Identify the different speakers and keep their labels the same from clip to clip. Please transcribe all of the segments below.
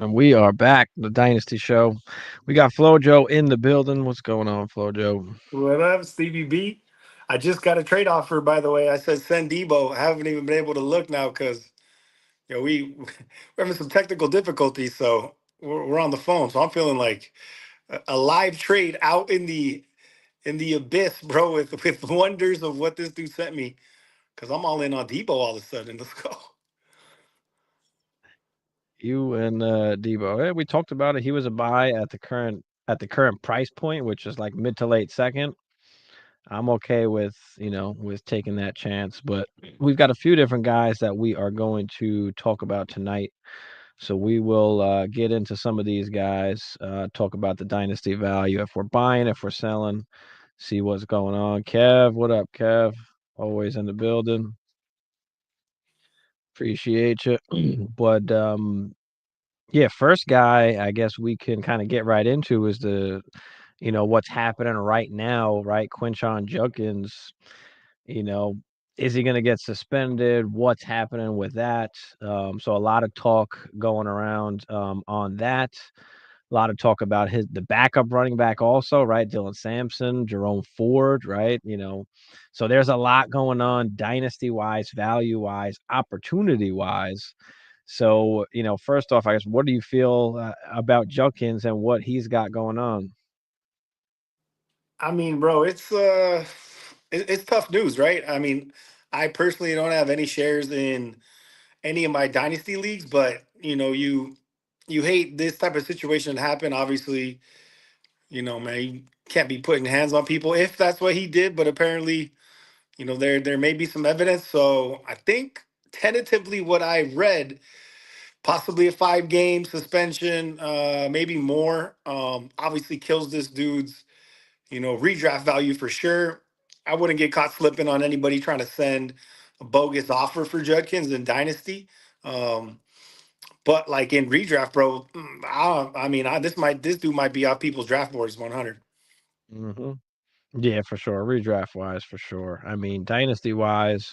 Speaker 1: And we are back, the Dynasty Show. We got Flojo in the building. What's going on, Flojo?
Speaker 2: What up, Stevie B? I just got a trade offer, by the way. I said send Debo. I haven't even been able to look now because we're having some technical difficulties, so we're on the phone. So I'm feeling like a live trade out in the abyss, bro, with wonders of what this dude sent me. Because I'm all in on Debo all of a sudden. Let's go.
Speaker 1: You and Debo. We talked about it. He was a buy at the current price point, which is like mid to late second. I'm okay with with taking that chance, but we've got a few different guys that we are going to talk about tonight. So we will get into some of these guys, talk about the dynasty value, if we're buying, if we're selling, see what's going on. Kev, what up, Kev? Always in the building. Appreciate you. But yeah, first guy I guess we can kind of get right into is what's happening right now, right? Quinshon Judkins, you know, is he going to get suspended? What's happening with that? So a lot of talk going around on that. A lot of talk about the backup running back also, right? Dylan Sampson, Jerome Ford, right? So there's a lot going on dynasty wise, value wise, opportunity wise. So, first off, I guess, what do you feel about Judkins and what he's got going on?
Speaker 2: I mean, bro, it's tough news, right? I mean, I personally don't have any shares in any of my dynasty leagues, but you hate this type of situation to happen. Obviously, man, you can't be putting hands on people if that's what he did, but apparently, there may be some evidence. So I think tentatively what I read, possibly a 5 game suspension, maybe more. Obviously kills this dude's, redraft value for sure. I wouldn't get caught slipping on anybody trying to send a bogus offer for Judkins in Dynasty. Um, but like in redraft, bro, this dude might be off people's draft boards 100.
Speaker 1: hmm Yeah, for sure. Redraft wise, for sure. I mean, dynasty wise,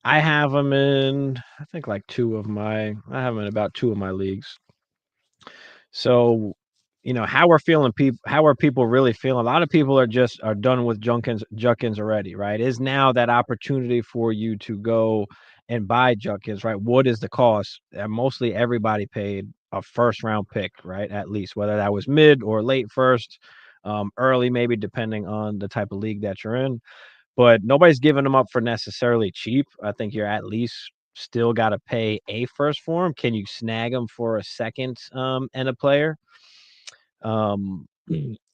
Speaker 1: I have him in, I think like I have him in about two of my leagues. So, how are people really feeling? A lot of people are done with Judkins already, right? Is now that opportunity for you to go and buy Judkins, right? What is the cost? And mostly everybody paid a first round pick, right? At least whether that was mid or late first, early maybe depending on the type of league that you're in. But nobody's giving them up for necessarily cheap. I think you're at least still got to pay a first for him. Can you snag him for a second and a player? Um,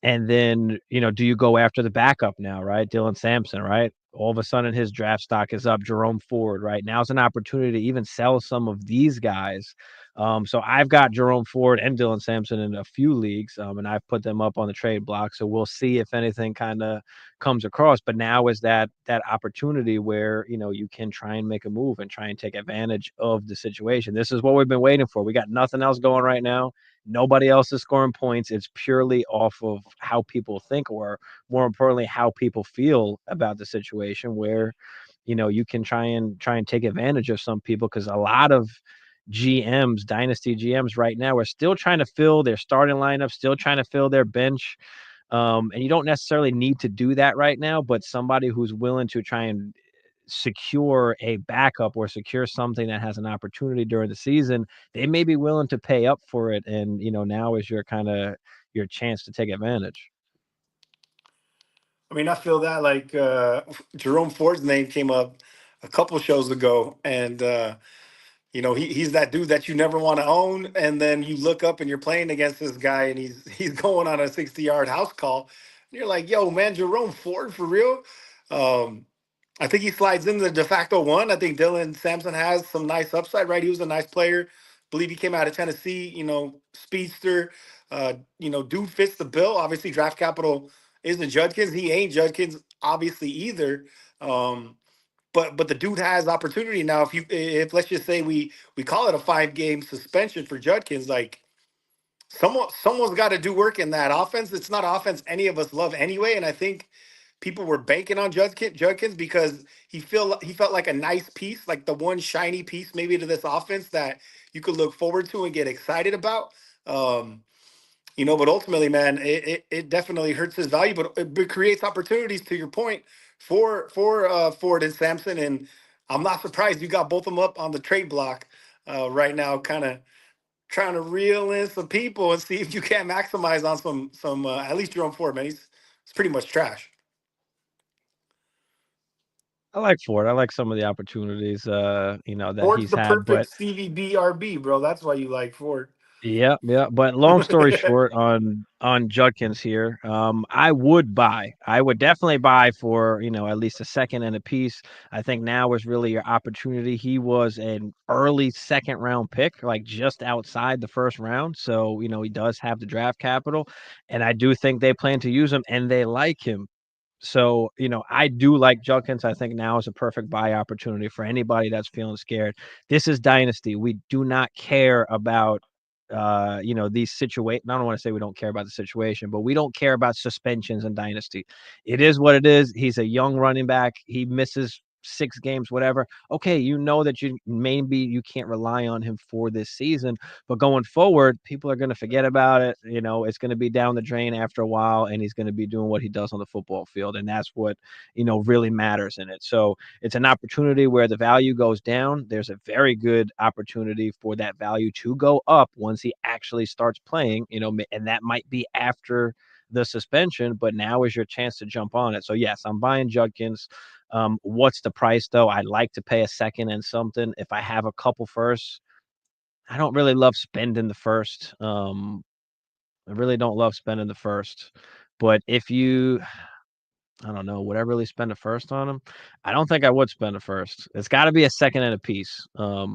Speaker 1: and then, do you go after the backup now, right? Dylan Sampson, right? All of a sudden his draft stock is up. Jerome Ford, right? Now's an opportunity to even sell some of these guys. So I've got Jerome Ford and Dylan Sampson in a few leagues, and I've put them up on the trade block. So we'll see if anything kind of comes across. But now is that opportunity where you can try and make a move and try and take advantage of the situation. This is what we've been waiting for. We got nothing else going right now. Nobody else is scoring points. It's purely off of how people think, or more importantly, how people feel about the situation. Where you can try and take advantage of some people, because a lot of GMs, dynasty GMs, right now are still trying to fill their starting lineup, still trying to fill their bench. And you don't necessarily need to do that right now, but somebody who's willing to try and secure a backup or secure something that has an opportunity during the season, they may be willing to pay up for it. And, now is your chance to take advantage.
Speaker 2: I mean, I feel that like Jerome Ford's name came up a couple shows ago, and he's that dude that you never want to own, and then you look up and you're playing against this guy, and he's going on a 60-yard house call, and you're like, "Yo, man, Jerome Ford for real?" Um, I think he slides into the de facto one. I think Dylan Sampson has some nice upside, right? He was a nice player. Believe he came out of Tennessee, speedster. Dude fits the bill. Obviously, draft capital isn't Judkins. He ain't Judkins, obviously, either. Um, but the dude has opportunity now. If let's just say we call it a 5 game suspension for Judkins, like someone's got to do work in that offense. It's not offense any of us love anyway, and I think people were banking on Judkins because he felt like a nice piece, like the one shiny piece maybe to this offense that you could look forward to and get excited about. Um, but ultimately, man, it definitely hurts his value, but it creates opportunities to your point for Ford and Sampson, and I'm not surprised you got both of them up on the trade block right now, kind of trying to reel in some people and see if you can maximize on some at least Jerome Ford, man. He's pretty much trash.
Speaker 1: I like Ford. I like some of the opportunities, that
Speaker 2: Ford's
Speaker 1: he's
Speaker 2: the
Speaker 1: had, but
Speaker 2: perfect CVBRB, bro. That's why you like Ford.
Speaker 1: yeah, yeah. But long story short, on Judkins here, I would definitely buy for at least a second and a piece. I think now is really your opportunity. He was an early second round pick, like just outside the first round, so he does have the draft capital, and I do think they plan to use him, and they like him. So, I do like Judkins. I think now is a perfect buy opportunity for anybody that's feeling scared. This is Dynasty. We do not care about these situations. I don't want to say we don't care about the situation, but we don't care about suspensions in Dynasty. It is what it is. He's a young running back. He misses 6 games, whatever. Okay, that you can't rely on him for this season, but going forward, people are going to forget about it. It's going to be down the drain after a while, and he's going to be doing what he does on the football field, and that's what really matters in it. So it's an opportunity where the value goes down. There's a very good opportunity for that value to go up once he actually starts playing. And that might be after the suspension, but now is your chance to jump on it. So yes, I'm buying Judkins. What's the price though? I'd like to pay a second and something if I have a couple firsts. I don't really love spending the first. I really don't love spending the first. But if you I don't know, would I really spend a first on him? I don't think I would spend a first. It's gotta be a second and a piece. I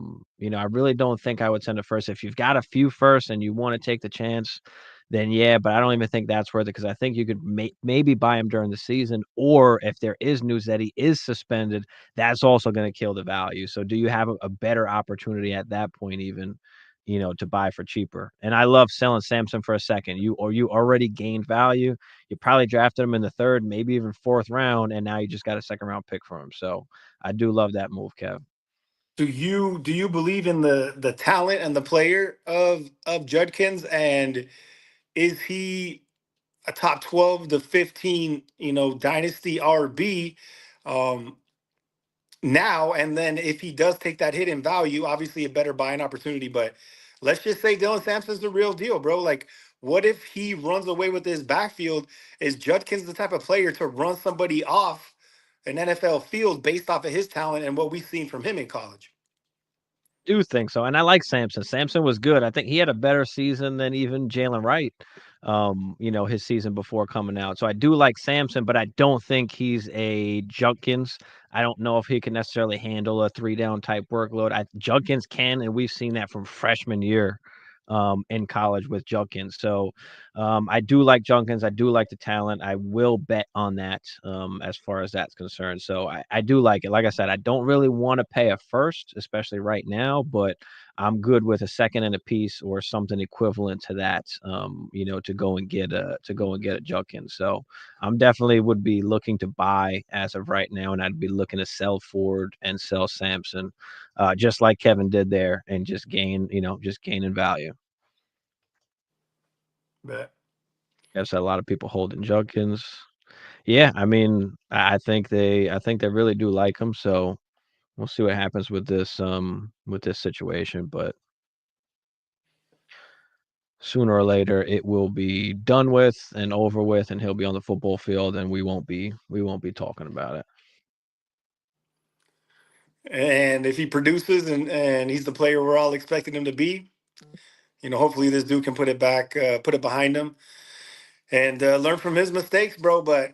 Speaker 1: really don't think I would send a first. If you've got a few firsts and you wanna take the chance, then yeah, but I don't even think that's worth it because I think you could maybe buy him during the season, or if there is news that he is suspended, that's also gonna kill the value. So do you have a better opportunity at that point even, to buy for cheaper? And I love selling Samson for a second. You already gained value. You probably drafted him in the 3rd, maybe even 4th round, and now you just got a second round pick for him. So I do love that move, Kev.
Speaker 2: Do you believe in the talent and the player of Judkins, and is he a top 12 to 15, dynasty RB um, now? And then if he does take that hit in value, obviously a better buying opportunity. But let's just say Dylan Sampson's the real deal, bro. Like, what if he runs away with his backfield? Is Judkins the type of player to run somebody off an NFL field based off of his talent and what we've seen from him in college?
Speaker 1: Do think so, and I like Samson. Samson was good. I think he had a better season than even Jalen Wright, his season before coming out. So I do like Samson, but I don't think he's a Judkins. I don't know if he can necessarily handle a 3-down type workload. Judkins can, and we've seen that from freshman year in college with Judkins. So I do like Judkins. I do like the talent. I will bet on that as far as that's concerned. So I do like it. Like I said, I don't really want to pay a first, especially right now, but I'm good with a second and a piece or something equivalent to that, to go and get a Judkins. So I'm definitely would be looking to buy as of right now, and I'd be looking to sell Ford and sell Samson, just like Kevin did there, and just gain in value.
Speaker 2: Bet.
Speaker 1: Guess a lot of people holding Judkins. Yeah, I mean, I think they really do like him, so we'll see what happens with this situation, but sooner or later it will be done with and over with, and he'll be on the football field, and we won't be talking about it.
Speaker 2: And if he produces and he's the player we're all expecting him to be, hopefully this dude can put it back, put it behind him, and learn from his mistakes, bro. But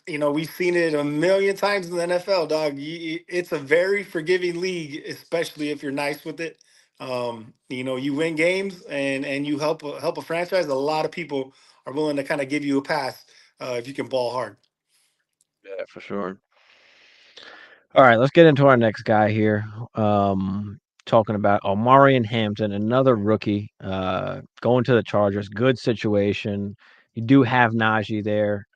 Speaker 2: we've seen it a million times in the NFL, dog. It's a very forgiving league, especially if you're nice with it. You win games and you help a franchise. A lot of people are willing to kind of give you a pass if you can ball hard.
Speaker 1: Yeah, for sure. All right, let's get into our next guy here. Talking about Omari and Hampton, another rookie, going to the Chargers. Good situation. you do have Najee there.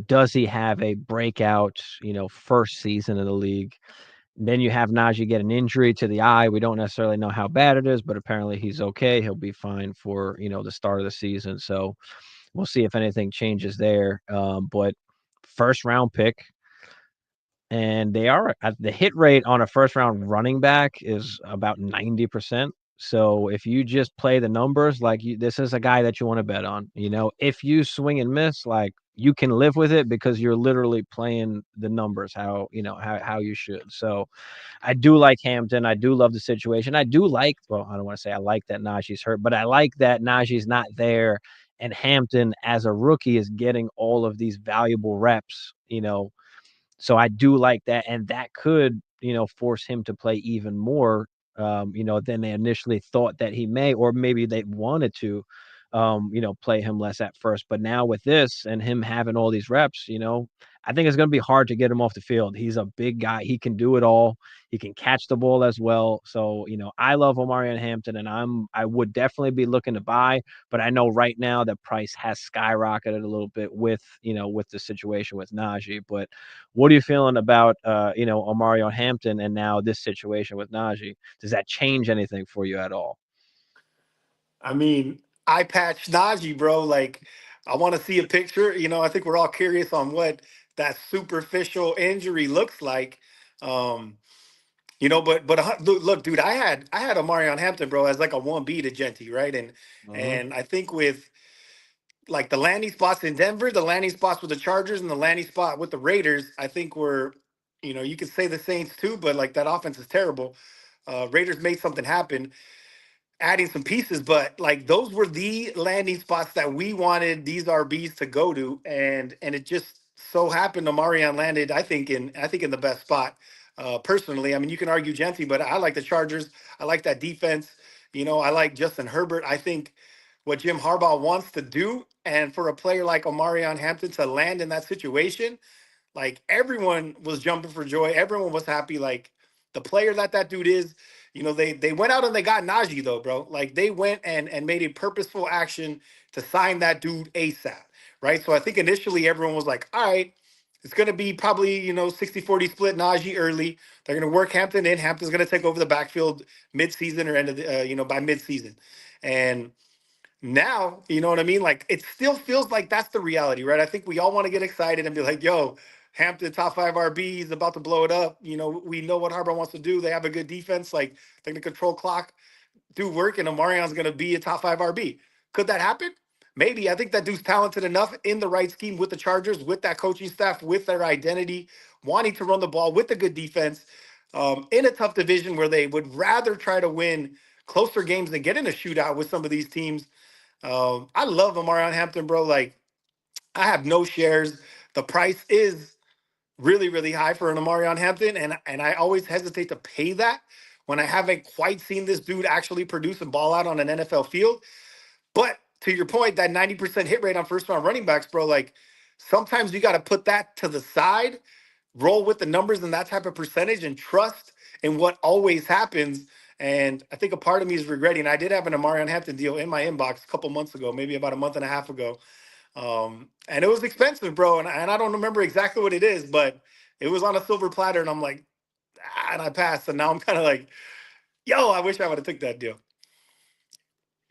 Speaker 1: Does he have a breakout, first season in the league? Then you have Najee get an injury to the eye. We don't necessarily know how bad it is, but apparently he's okay. He'll be fine for, the start of the season. So we'll see if anything changes there. But first round pick, and they are the hit rate on a first round running back is about 90%. So if you just play the numbers, like this is a guy that you want to bet on. If you swing and miss, like you can live with it because you're literally playing the numbers how you should. So I do like Hampton. I do love the situation. I do like, well, I don't want to say I like that Najee's hurt, but I like that Najee's not there and Hampton as a rookie is getting all of these valuable reps. So I do like that, and that could, force him to play even more, than they initially thought that he may, or maybe they wanted to, play him less at first. But now with this and him having all these reps, I think it's going to be hard to get him off the field. He's a big guy. He can do it all. He can catch the ball as well. So, I love Omarion Hampton, and I would definitely be looking to buy, but I know right now the price has skyrocketed a little bit with the situation with Najee. But what are you feeling about Omarion Hampton and now this situation with Najee? Does that change anything for you at all?
Speaker 2: I mean, I patched Najee, bro. Like, I want to see a picture. I think we're all curious on what that superficial injury looks like. Um, look, dude, I had Omarion Hampton, bro, as like a 1B to Genty, right? And
Speaker 1: Mhm.
Speaker 2: and I think with like the landing spots in Denver, the landing spots with the Chargers, and the landing spot with the Raiders, I think you could say the Saints too, but like that offense is terrible. Raiders made something happen adding some pieces, but like those were the landing spots that we wanted these RBs to go to, and it just so happened Omarion landed, I think in the best spot. Personally, I mean, you can argue Genty, but I like the Chargers. I like that defense. I like Justin Herbert. I think what Jim Harbaugh wants to do, and for a player like Omarion Hampton to land in that situation, like everyone was jumping for joy. Everyone was happy. Like the player that dude is, they went out and they got Najee though, bro. Like they went and made a purposeful action to sign that dude ASAP, right? So I think initially everyone was like, all right, it's going to be probably, 60-40 split Najee early. They're going to work Hampton in. Hampton's going to take over the backfield mid-season or end of the, by mid-season. And now, you know what I mean? Like it still feels like that's the reality, right? I think we all want to get excited and be like, yo, Hampton top five RBs about to blow it up. We know what Harbaugh wants to do. They have a good defense. Like they're gonna control clock, do work, and Omarion's gonna be a top five RB. Could that happen? Maybe. I think that dude's talented enough in the right scheme with the Chargers, with that coaching staff, with their identity, wanting to run the ball with a good defense, in a tough division where they would rather try to win closer games than get in a shootout with some of these teams. I love Omarion Hampton, bro. Like, I have no shares. The price is really, really high for an Omarion Hampton, and I always hesitate to pay that when I haven't quite seen this dude actually produce and ball out on an NFL field. But to your point, that 90% hit rate on first round running backs, bro, like sometimes you got to put that to the side, roll with the numbers and that type of percentage, and trust in what always happens. And I think a part of me is regretting. I did have an Amarion Hampton deal in my inbox a couple months ago, maybe about a month and a half ago. And it was expensive, bro. And I don't remember exactly what it is, but it was on a silver platter. And I'm like, and I passed. And now I'm kind of like, yo, I wish I would have took that deal.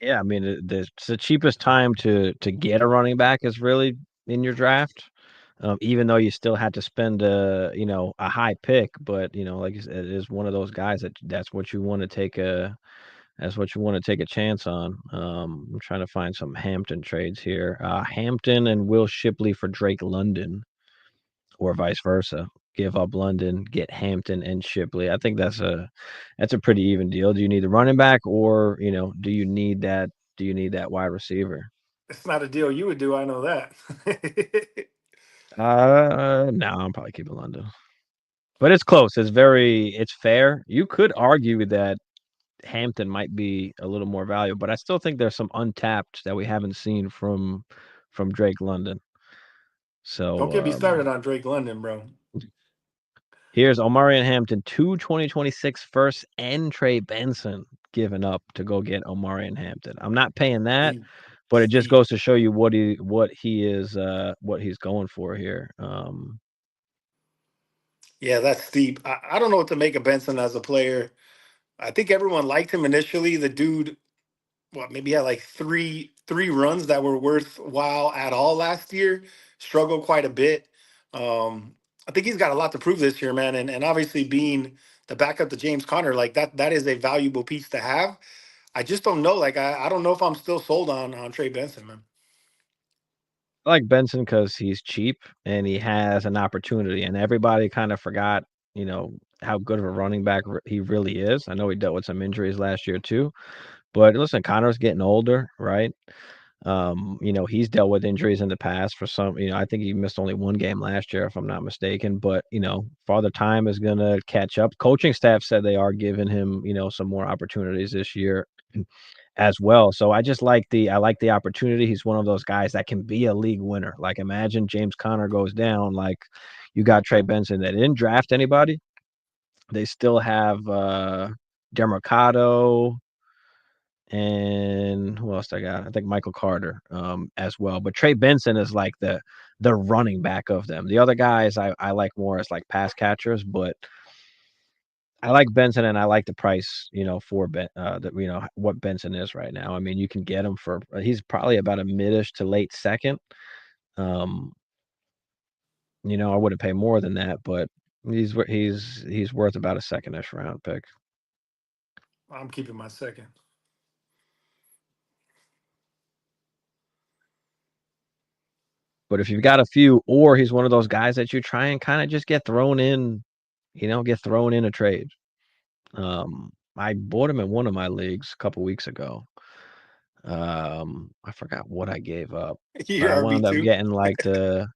Speaker 1: Yeah, I mean, it's the cheapest time to get a running back is really in your draft. Even though you still had to spend a high pick, but like you said, it is one of those guys that's what you want to take a chance on. I'm trying to find some Hampton trades here. Hampton and Will Shipley for Drake London, or vice versa. Give up London, get Hampton and Shipley. I think that's a pretty even deal. Do you need the running back, or do you need that wide receiver?
Speaker 2: It's not a deal you would do. I know that.
Speaker 1: No, I'm probably keeping London. But it's close. It's fair. You could argue that Hampton might be a little more valuable, but I still think there's some untapped that we haven't seen from Drake London.
Speaker 2: Don't
Speaker 1: So
Speaker 2: get me started on Drake London, bro.
Speaker 1: here's Omarion Hampton, 2026 first and Trey Benson given up to go get Omarion Hampton. I'm not paying that, but it just
Speaker 2: Steep.
Speaker 1: goes to show you what he's going for here.
Speaker 2: Yeah, that's steep. I don't know what to make of Benson as a player. I think everyone liked him initially. The dude, what, maybe had like three runs that were worthwhile at all last year. Struggled quite a bit. I think he's got a lot to prove this year, man. And obviously being the backup to James Conner, like that is a valuable piece to have. I just don't know. Like I don't know if I'm still sold on Trey Benson, man.
Speaker 1: I like Benson because he's cheap and he has an opportunity, and everybody kind of forgot, how good of a running back he really is. I know he dealt with some injuries last year too, but listen, Connor's getting older, right? He's dealt with injuries in the past for some, I think he missed only one game last year, if I'm not mistaken. But, Father Time is going to catch up. Coaching staff said they are giving him, some more opportunities this year as well. So I like the opportunity. He's one of those guys that can be a league winner. Like imagine James Conner goes down, like you got Trey Benson that didn't draft anybody. They still have Demercado, and who else I got? I think Michael Carter, as well. But Trey Benson is like the running back of them. The other guys I like more as like pass catchers, but I like Benson and I like the price, for what Benson is right now. I mean, you can get him for he's probably about a midish to late second. Um, I wouldn't pay more than that, but he's worth about a second-ish round pick.
Speaker 2: I'm keeping my second.
Speaker 1: But if you've got a few, or he's one of those guys that you try and kind of just get thrown in a trade. I bought him in one of my leagues a couple weeks ago. I forgot what I gave up, but
Speaker 2: Your RB two.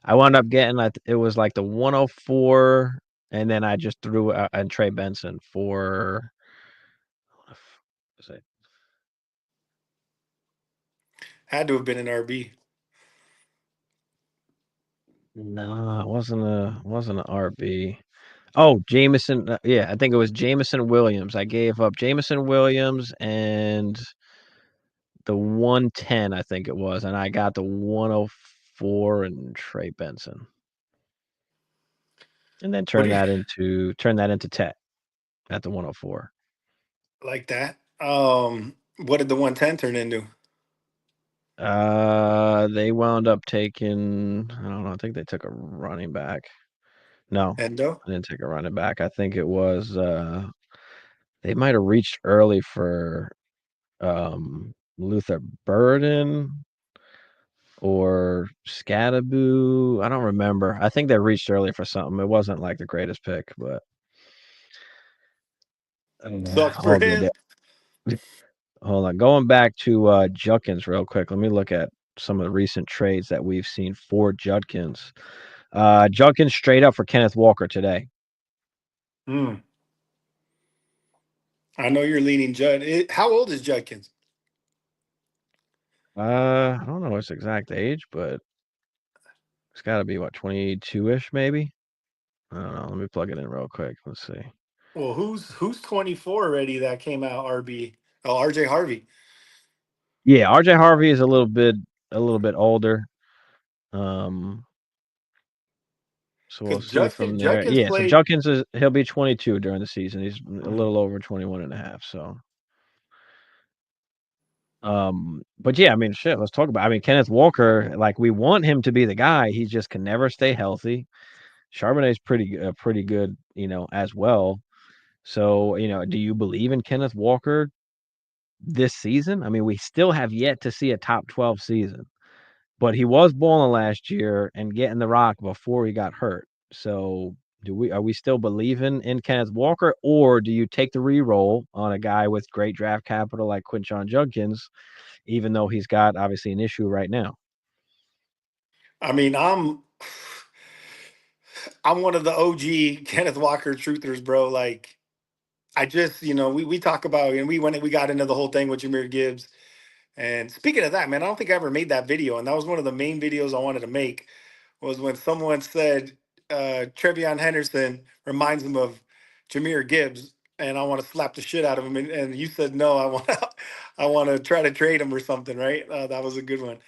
Speaker 1: I wound up getting like it was like the 104, and then I just threw and Trey Benson for was it?
Speaker 2: Had to have been an RB.
Speaker 1: No, it wasn't an RB. Oh, Jameson. Yeah, I think it was Jameson Williams. I gave up Jameson Williams and the 110, I think it was, and I got the 104 and Trey Benson. And then
Speaker 2: What do you
Speaker 1: turn that into Tet at the 104.
Speaker 2: like that? What did the 110 turn into?
Speaker 1: They wound up taking, I don't know, I think they took a running back. No,
Speaker 2: Endo?
Speaker 1: I didn't take a running back. I think it was they might have reached early for Luther Burden or Scadaboo. I don't remember. I think they reached early for something. It wasn't like the greatest pick, but
Speaker 2: Sucks for
Speaker 1: all good.
Speaker 2: him.
Speaker 1: Hold on. Going back to Judkins real quick. Let me look at some of the recent trades that we've seen for Judkins. Judkins straight up for Kenneth Walker today.
Speaker 2: Hmm. I know you're leaning Judd. How old is Judkins?
Speaker 1: I don't know his exact age, but it's got to be what 22-ish maybe. I don't know. Let me plug it in real quick. Let's see.
Speaker 2: Well, who's 24 already that came out RB? Oh, RJ Harvey.
Speaker 1: Yeah, RJ Harvey is a little bit older. Um, so we'll
Speaker 2: Because
Speaker 1: see from there.
Speaker 2: Judkins
Speaker 1: Yeah, so
Speaker 2: played.
Speaker 1: Judkins he'll be 22 during the season. He's a
Speaker 2: Mhm.
Speaker 1: little over 21 and a half. So, but yeah, I mean, shit. Let's talk about. I mean, Kenneth Walker. Like we want him to be the guy. He just can never stay healthy. Charbonnet's pretty good, as well. So, do you believe in Kenneth Walker this season? I mean, we still have yet to see a top 12 season. But he was balling last year and getting the rock before he got hurt. So are we still believing in Kenneth Walker, or do you take the re-roll on a guy with great draft capital like Quinshon Judkins, even though he's got obviously an issue right now?
Speaker 2: I mean, I'm one of the OG Kenneth Walker truthers, bro. Like, I just, we talk about, and we got into the whole thing with Jameer Gibbs. And speaking of that, man, I don't think I ever made that video, and that was one of the main videos I wanted to make. Was when someone said Trevion Henderson reminds him of Jameer Gibbs, and I want to slap the shit out of him. And you said no, I want I want to try to trade him or something, right? That was a good one.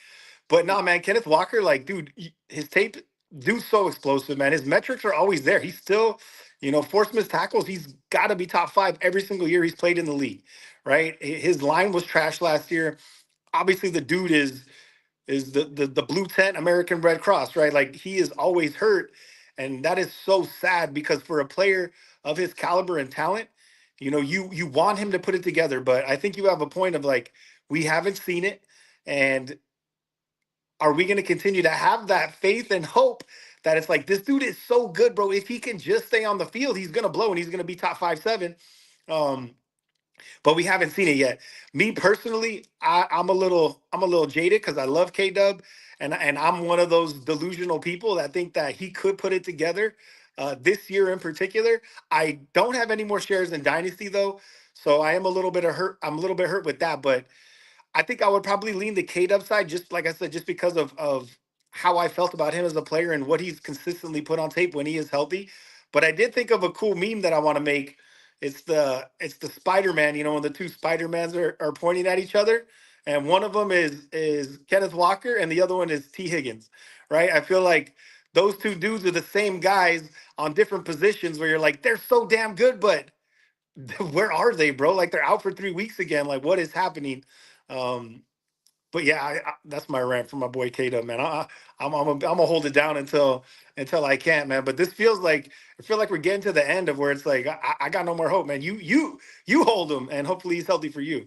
Speaker 2: But no, man, Kenneth Walker, like, dude, his tape, dude's so explosive, man. His metrics are always there. He's still, forced missed tackles. He's got to be top five every single year he's played in the league, right? His line was trash last year. Obviously, the dude is the blue tent American Red Cross, right? Like he is always hurt, and that is so sad because for a player of his caliber and talent, you want him to put it together. But I think you have a point of like we haven't seen it, and are we going to continue to have that faith and hope that it's like this dude is so good, bro? If he can just stay on the field, he's going to blow and he's going to be top 5, 7. Um, but we haven't seen it yet. Me personally, I'm a little jaded because I love K Dub, and I'm one of those delusional people that think that he could put it together. This year in particular, I don't have any more shares in Dynasty though, so I am a little bit hurt. I'm a little bit hurt with that, but I think I would probably lean the Cade upside, just like I said, just because of how I felt about him as a player and what he's consistently put on tape when he is healthy. But I did think of a cool meme that I want to make. It's the Spider-Man, when the two Spider-Mans are pointing at each other. And one of them is Kenneth Walker and the other one is T. Higgins. Right? I feel like those two dudes are the same guys on different positions where you're like, they're so damn good, but where are they, bro? Like they're out for 3 weeks again. Like what is happening? Um, but yeah, that's my rant for my boy Kato, man. I'm gonna hold it down until I can't, man. But this feels like I feel like we're getting to the end of where it's like I got no more hope, man. You hold him, and hopefully he's healthy for you.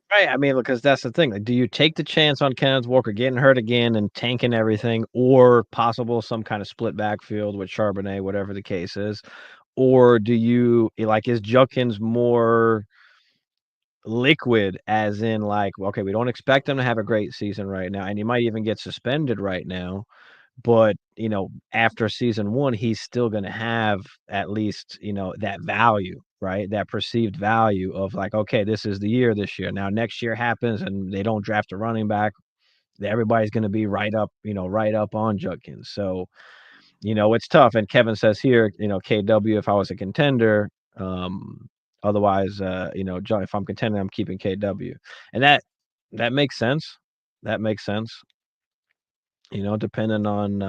Speaker 1: Right, I mean, because that's the thing, like, do you take the chance on Kenneth Walker getting hurt again and tanking everything, or possible some kind of split backfield with Charbonnet, whatever the case is? Or do you like, is Judkins more liquid as in, like, well, okay, we don't expect him to have a great season right now, and he might even get suspended right now, but, after season 1, he's still gonna have at least, that value, right? That perceived value of like, "Okay, this is the year this year." Now next year happens and they don't draft a running back, everybody's gonna be right up on Judkins. So, it's tough, and Kevin says here, KW if I was a contender, otherwise, if I'm contending, I'm keeping KW. And that makes sense. That makes sense. Depending on,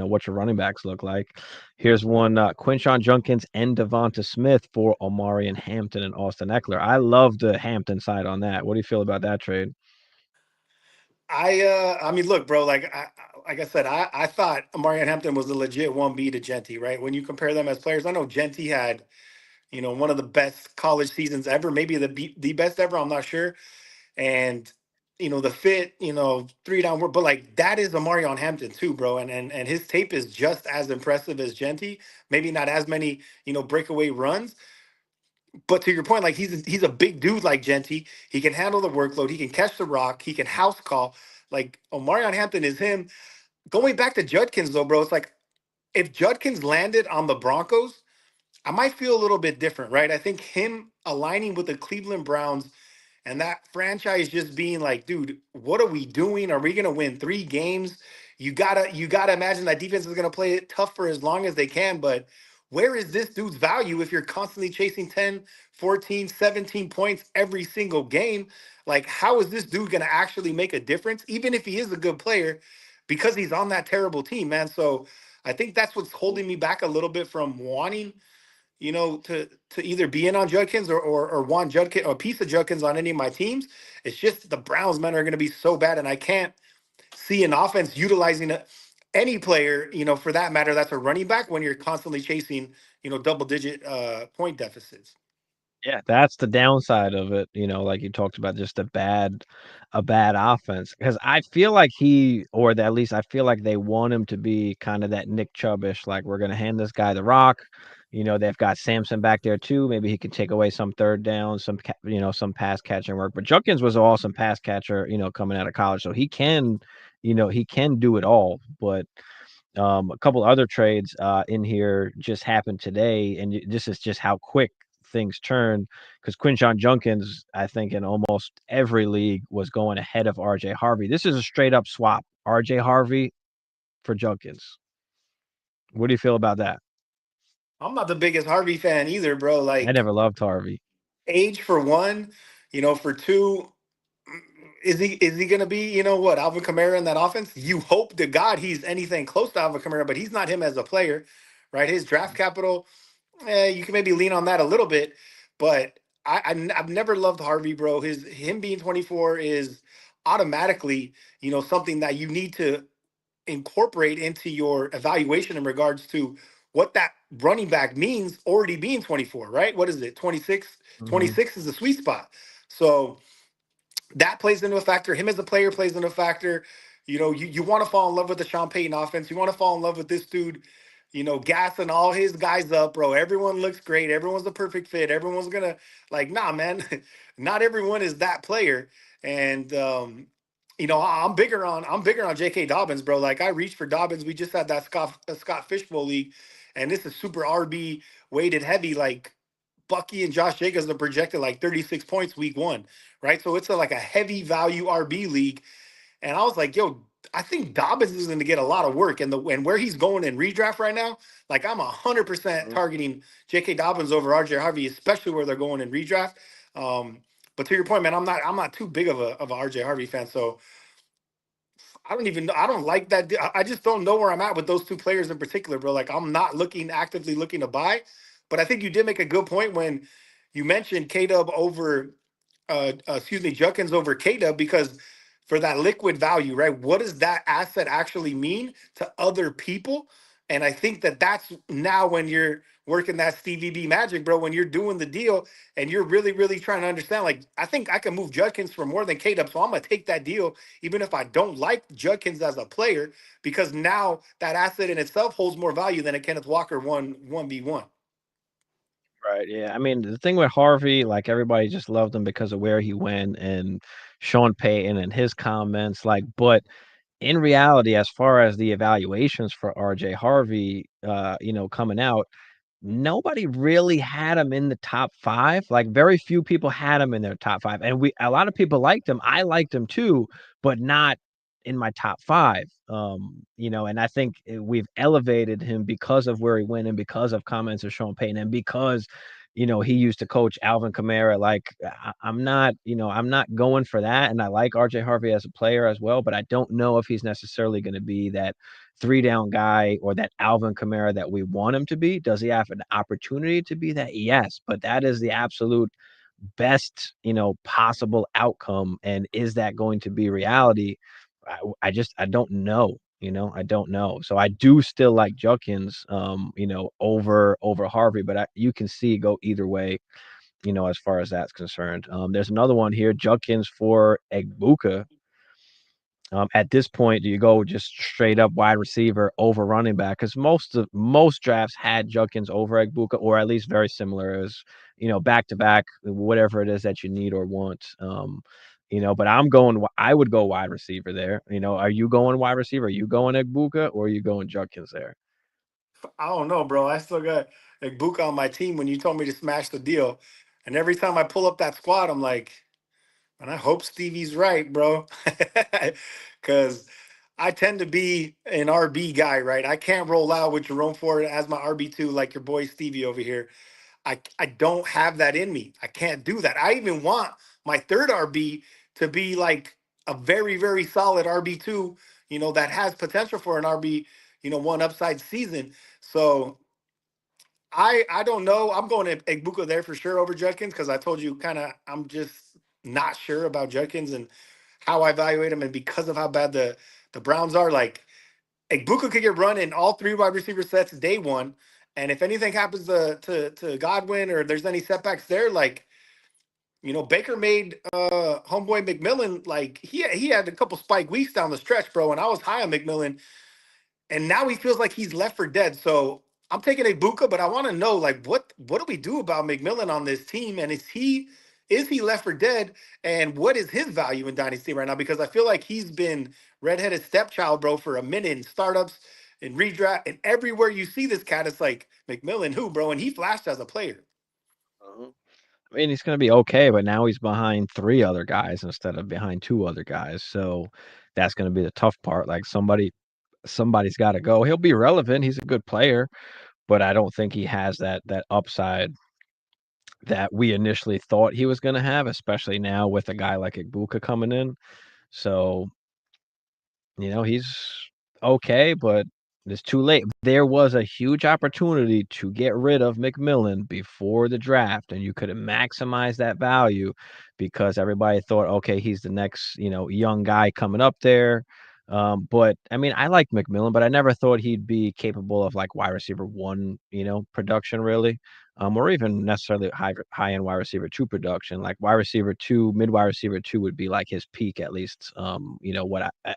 Speaker 1: what your running backs look like. Here's one, Quinshon Judkins and Devonta Smith for Omari and Hampton and Austin Eckler. I love the Hampton side on that. What do you feel about that trade?
Speaker 2: I mean, look, bro. Like I said, I thought Amarian Hampton was a legit 1B to Genty, right? When you compare them as players, I know Genty had one of the best college seasons ever, maybe the best ever. I'm not sure. And the fit, 3 down work, but like that is Amarion Hampton too, bro. And his tape is just as impressive as Genty. Maybe not as many, breakaway runs, but to your point, like he's a big dude like Genty. He can handle the workload. He can catch the rock. He can house call. Like Omarion Hampton is him. Going back to Judkins though, bro, it's like if Judkins landed on the Broncos, I might feel a little bit different, right? I think him aligning with the Cleveland Browns and that franchise just being like, dude, what are we doing? Are we gonna win 3 games? You gotta imagine that defense is gonna play it tough for as long as they can. But where is this dude's value if you're constantly chasing 10, 14, 17 points every single game? Like, how is this dude gonna actually make a difference, even if he is a good player, because he's on that terrible team, man? So I think that's what's holding me back a little bit from wanting to either be in on Judkins or want Judkins or a piece of Judkins on any of my teams. It's just the Browns, men are going to be so bad, and I can't see an offense utilizing any player, for that matter, that's a running back when you're constantly chasing, double digit point deficits.
Speaker 1: Yeah, that's the downside of it, like you talked about, just a bad offense. Because I feel like at least I feel like they want him to be kind of that Nick Chubbish, like we're gonna hand this guy the rock. They've got Samson back there too. Maybe he can take away some third down, some pass catching work. But Judkins was an awesome pass catcher, coming out of college, so he can do it all. But a couple other trades in here just happened today, and this is just how quick things turn. Because Quinshon Judkins, I think, in almost every league was going ahead of RJ Harvey. This is a straight up swap. RJ Harvey for Judkins. What do you feel about that?
Speaker 2: I'm not the biggest Harvey fan either, bro.
Speaker 1: I
Speaker 2: Like
Speaker 1: never loved Harvey.
Speaker 2: age for one, for two, is he gonna be, what, Alvin Kamara in that offense? You hope to God he's anything close to Alvin Kamara, but he's not him as a player, right? His draft capital, you can maybe lean on that a little bit, but I've never loved Harvey, bro. Him being 24 is automatically, something that you need to incorporate into your evaluation in regards to what that running back means already being 24, right? What is it? 26?
Speaker 1: Mhm.
Speaker 2: 26 is the sweet spot. So that plays into a factor. Him as a player plays into a factor. You want to fall in love with the Sean Payton offense. You want to fall in love with this dude, gassing all his guys up, bro. Everyone looks great. Everyone's a perfect fit. Everyone's gonna like, nah, man. Not everyone is that player. And I'm bigger on J.K. Dobbins, bro. Like I reached for Dobbins. We just had that Scott Fishbowl league, and this is super RB weighted heavy. Like Bucky and Josh Jacobs are projected like 36 points week one, right? So it's like a heavy value RB league. And I was like, yo, I think Dobbins is going to get a lot of work. And where he's going in redraft right now, like I'm 100%
Speaker 1: Mhm.
Speaker 2: targeting J.K. Dobbins over R.J. Harvey, especially where they're going in redraft. But to your point, man, I'm not too big of a R.J. Harvey fan. So I don't even know. I don't like that. I just don't know where I'm at with those two players in particular, bro. Like I'm not actively looking to buy, but I think you did make a good point when you mentioned K Dub over, excuse me, Judkins over K Dub because for that liquid value, right? What does that asset actually mean to other people? And I think that's now when you're working that Stevie B magic, bro. When you're doing the deal and you're really, really trying to understand, like I think I can move Judkins for more than K Dub, so I'm gonna take that deal even if I don't like Judkins as a player, because now that asset in itself holds more value than a Kenneth Walker 1v1.
Speaker 1: Right, yeah. I mean, the thing with Harvey, like everybody just loved him because of where he went and Sean Payton and his comments. Like, but in reality, as far as the evaluations for RJ Harvey, coming out, nobody really had him in the top 5. Like, very few people had him in their top 5, and a lot of people liked him. I liked him too, but not in my top 5. And I think we've elevated him because of where he went and because of comments of Sean Payton and because he used to coach Alvin Kamara. Like I'm not going for that. And I like RJ Harvey as a player as well, but I don't know if he's necessarily going to be that 3 down guy or that Alvin Kamara that we want him to be. Does he have an opportunity to be that? Yes, but that is the absolute best, possible outcome. And is that going to be reality? I don't know. I don't know. So I do still like Judkins, over Harvey, but you can see go either way, as far as that's concerned. There's another one here, Judkins for Egbuka. At this point, do you go just straight up wide receiver over running back? Because most drafts had Judkins over Egbuka, or at least very similar as back to back, whatever it is that you need or want. But I would go wide receiver there. Are you going wide receiver? Are you going Egbuka or are you going Judkins there?
Speaker 2: I don't know, bro. I still got Buka on my team when you told me to smash the deal. And every time I pull up that squad, I'm like, and I hope Stevie's right, bro. Because I tend to be an RB guy, right? I can't roll out with Jerome Ford as my RB2 like your boy Stevie over here. I don't have that in me. I can't do that. I even want my third RB to be like a very, very solid RB2, that has potential for an RB, one upside season. So I don't know. I'm going to Egbuka there for sure over Judkins because I told you kind of I'm just not sure about Judkins and how I evaluate him. And because of how bad the Browns are, like Egbuka could get run in all three wide receiver sets day one. And if anything happens to Godwin or there's any setbacks there, like Baker made homeboy McMillan like he had a couple spike weeks down the stretch, bro. And I was high on McMillan, and now he feels like he's left for dead. So I'm taking Ibuka, but I want to know like what do we do about McMillan on this team, and is he left for dead, and what is his value in Dynasty right now? Because I feel like he's been redheaded stepchild, bro, for a minute in startups, in redraft, and everywhere you see this cat, it's like McMillan, who, bro, and he flashed as a player.
Speaker 1: Mhm. I mean, he's going to be okay, but now he's behind 3 other guys instead of behind 2 other guys. So that's going to be the tough part. Like somebody's got to go. He'll be relevant. He's a good player, but I don't think he has that upside that we initially thought he was gonna have, especially now with a guy like Ibuka coming in. So, he's okay, but it's too late. There was a huge opportunity to get rid of McMillan before the draft, and you could have maximized that value because everybody thought, okay, he's the next, young guy coming up there. But I mean, I like McMillan, but I never thought he'd be capable of like wide receiver one, production really, or even necessarily high end wide receiver two production. Like wide receiver two, mid wide receiver two would be like his peak at least.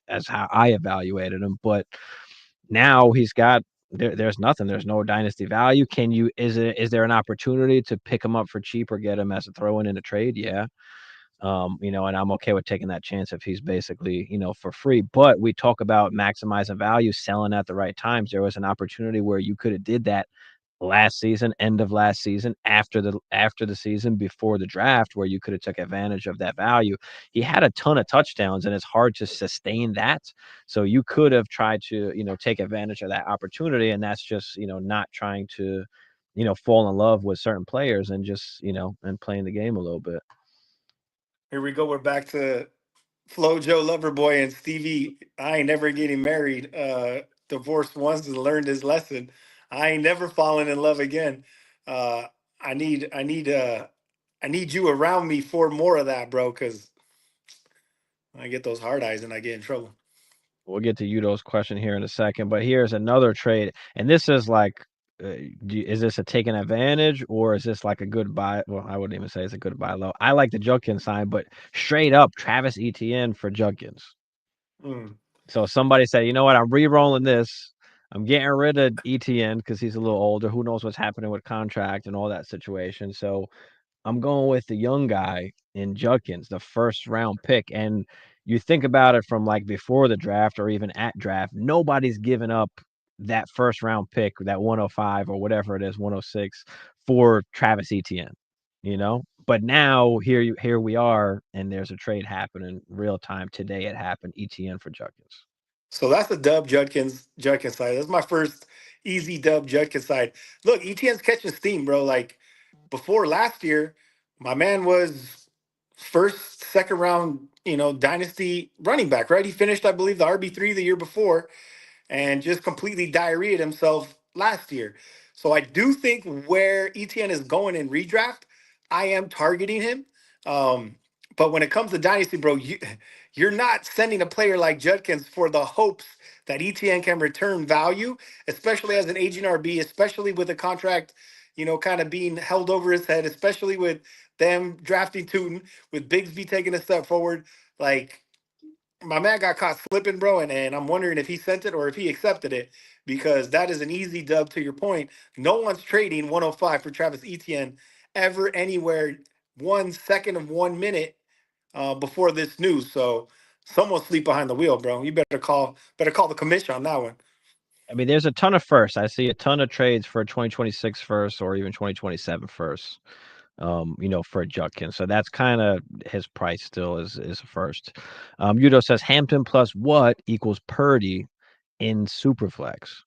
Speaker 1: As how I evaluated him, but now he's got there's nothing. There's no dynasty value. Is there an opportunity to pick him up for cheap or get him as a throw in a trade? Yeah. And I'm okay with taking that chance if he's basically, for free. But we talk about maximizing value, selling at the right times. There was an opportunity where you could have did that last season, end of last season, after the season, before the draft, where you could have took advantage of that value. He had a ton of touchdowns, and it's hard to sustain that. So you could have tried to, take advantage of that opportunity, and that's just, not trying to, fall in love with certain players and just, and playing the game a little bit.
Speaker 2: Here we go. We're back to Flojo Loverboy and Stevie. I ain't never getting married. Divorced once and learned his lesson. I ain't never falling in love again. Uh, I need you around me for more of that, bro. Because I get those hard eyes and I get in trouble.
Speaker 1: We'll get to Udo's question here in a second, but here's another trade, and this is like, is this a taking advantage or is this like a good buy? Well, I wouldn't even say it's a good buy low. I like the Judkins sign, but straight up Travis Etienne for Judkins.
Speaker 2: Mm.
Speaker 1: So somebody said, you know what, I'm re-rolling this. I'm getting rid of Etienne because he's a little older. Who knows what's happening with contract and all that situation. So I'm going with the young guy in Judkins, the first round pick. And you think about it from like before the draft or even at draft, nobody's given up that first round pick, that 105 or whatever it is, 106 for Travis Etienne, But now here we are, and there's a trade happening real time today. It happened, Etienne for Judkins.
Speaker 2: So that's a dub Judkins side. That's my first easy dub Judkins side. Look, ETN's catching steam, bro. Like before last year, my man was first, second round, dynasty running back, right? He finished, I believe, the RB3 the year before and just completely diarrheaed himself last year. So I do think where ETN is going in redraft, I am targeting him. But when it comes to dynasty, bro, you're not sending a player like Judkins for the hopes that ETN can return value, especially as an aging RB, especially with a contract, kind of being held over his head, especially with them drafting Tootin, with Bigsby taking a step forward. Like my man got caught slipping, bro, and I'm wondering if he sent it or if he accepted it because that is an easy dub to your point. No one's trading 105 for Travis Etienne ever anywhere 1 second of 1 minute before this news. So someone's sleep behind the wheel, bro. You better call the commission on that one.
Speaker 1: I mean, there's a ton of firsts. I see a ton of trades for 2026 first or even 2027 first. For Judkins. So that's kind of his price still is first. Udo says Hampton plus what equals Purdy in Superflex.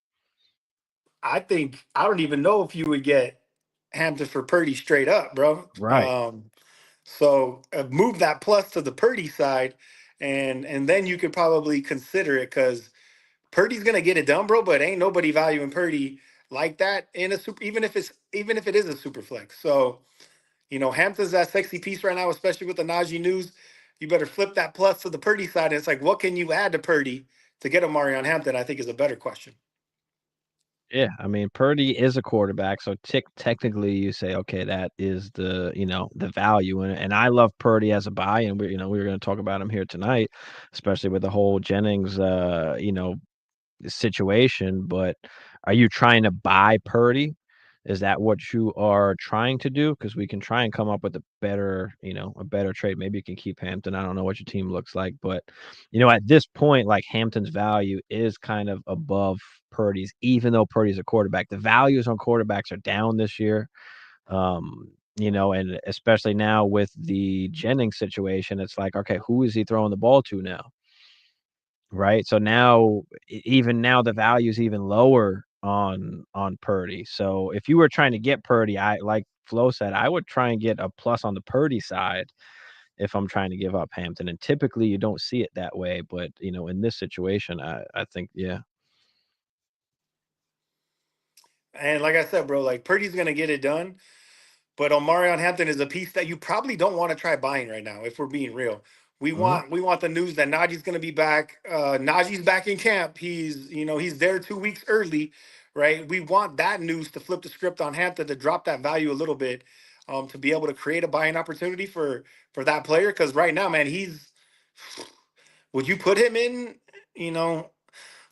Speaker 2: I don't even know if you would get Hampton for Purdy straight up, bro.
Speaker 1: Right.
Speaker 2: So move that plus to the Purdy side, and then you could probably consider it because Purdy's gonna get it done, bro. But ain't nobody valuing Purdy like that in a super, even if it is a super flex. So Hampton's that sexy piece right now, especially with the Najee news. You better flip that plus to the Purdy side. And it's like, what can you add to Purdy to get Amari on Hampton? I think is a better question.
Speaker 1: Yeah, I mean Purdy is a quarterback, so technically you say okay, that is the value in it. And I love Purdy as a buy, and we were going to talk about him here tonight, especially with the whole Jennings situation. But are you trying to buy Purdy? Is that what you are trying to do? Because we can try and come up with a better trade. Maybe you can keep Hampton. I don't know what your team looks like, but at this point, like Hampton's value is kind of above Purdy's, even though Purdy's a quarterback. The values on quarterbacks are down this year. And especially now with the Jennings situation, it's like, okay, who is he throwing the ball to now? Right. So now, even now, the value is even lower on Purdy. So if you were trying to get Purdy, I like Flo said, I would try and get a plus on the Purdy side if I'm trying to give up Hampton. And typically you don't see it that way, but in this situation, I think yeah.
Speaker 2: And like I said, bro, like Purdy's gonna get it done. But Omarion Hampton is a piece that you probably don't want to try buying right now, if we're being real. We
Speaker 1: Mhm.
Speaker 2: want we want the news that Najee's going to be back. Najee's back in camp. He's there 2 weeks early, right? We want that news to flip the script on Hampton to drop that value a little bit, to be able to create a buying opportunity for that player. Because right now, man, he's would you put him in? You know,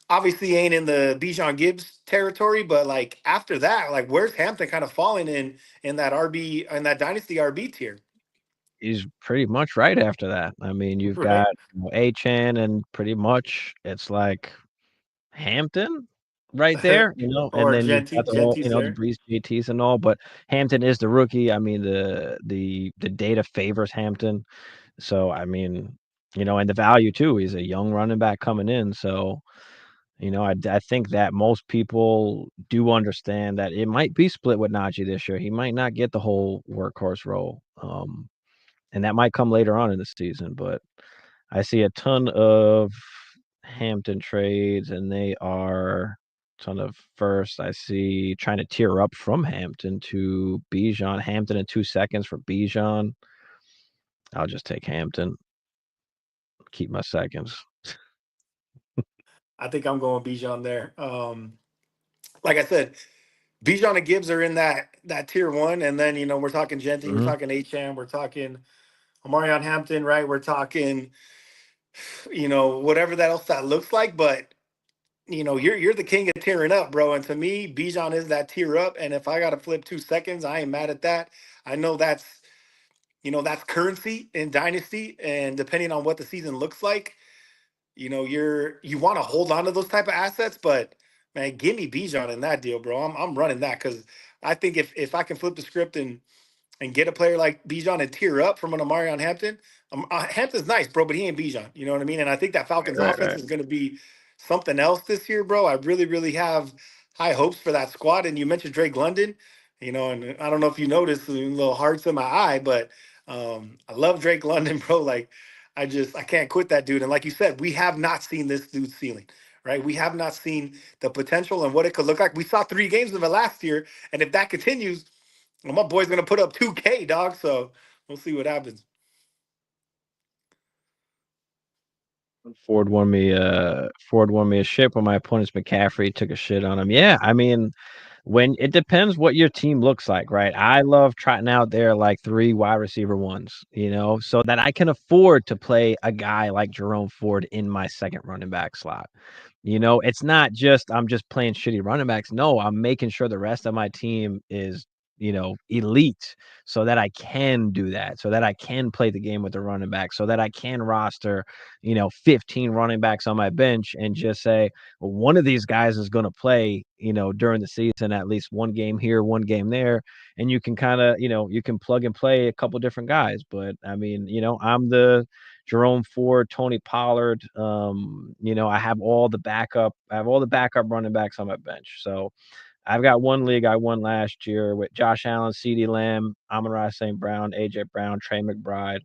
Speaker 2: obviously he ain't in the Bijan Gibbs territory, but like after that, like where's Hampton kind of falling in that RB in that dynasty RB tier,
Speaker 1: He's pretty much right after that. I mean, you've
Speaker 2: right?
Speaker 1: got Achan and pretty much it's like Hampton right there, and
Speaker 2: Or
Speaker 1: then you've got the whole,
Speaker 2: Gentry's
Speaker 1: the
Speaker 2: there.
Speaker 1: Breeze JTs and all, but Hampton is the rookie. I mean, the data favors Hampton. So, I mean, and the value too. He's a young running back coming in. So, I think that most people do understand that it might be split with Najee this year. He might not get the whole workhorse role. And that might come later on in the season, but I see a ton of Hampton trades, and they are ton of first. I see trying to tier up from Hampton to Bijan. Hampton in 2 seconds for Bijan. I'll just take Hampton, keep my seconds.
Speaker 2: I think I'm going Bijan there. Like I said, Bijan and Gibbs are in that tier one, and then we're talking Gentry, we're
Speaker 1: Mhm.
Speaker 2: talking Acham, we're talking Omarion Hampton, right? We're talking whatever that else that looks like, but you're the king of tearing up, bro. And to me, Bijan is that tear up. And if I got to flip 2 seconds, I ain't mad at that. I know that's currency in Dynasty, and depending on what the season looks like, you want to hold on to those type of assets. But man, give me Bijan in that deal, bro. I'm running that because I think if I can flip the script and get a player like Bijan and tear up from an Amari on Hampton. Hampton's nice, bro, but he ain't Bijan. You know what I mean? And I think that Falcons
Speaker 1: Right,
Speaker 2: offense
Speaker 1: right.
Speaker 2: is going to be something else this year, bro. I really, really have high hopes for that squad. And you mentioned Drake London, and I don't know if you noticed little hearts in my eye, but I love Drake London, bro. Like, I can't quit that dude. And like you said, we have not seen this dude's ceiling. Right, we have not seen the potential and what it could look like. We saw 3 games of it last year, and if that continues, well, my boy's gonna put up 2K, dog. So we'll see what happens.
Speaker 1: Ford won me a shit when my opponent's McCaffrey took a shit on him. Yeah, I mean, when it depends what your team looks like, right? I love trotting out there like 3 wide receiver ones, so that I can afford to play a guy like Jerome Ford in my second running back slot. It's not just I'm just playing shitty running backs. No, I'm making sure the rest of my team is, elite so that I can do that, so that I can play the game with the running back, so that I can roster, 15 running backs on my bench and just say, well, one of these guys is going to play, during the season, at least one game here, one game there. And you can kind of, you can plug and play a couple different guys. But I mean, I'm the Jerome Ford, Tony Pollard. I have all the backup running backs on my bench. So I've got one league I won last year with Josh Allen, CeeDee Lamb, Amon-Ra St. Brown, AJ Brown, Trey McBride.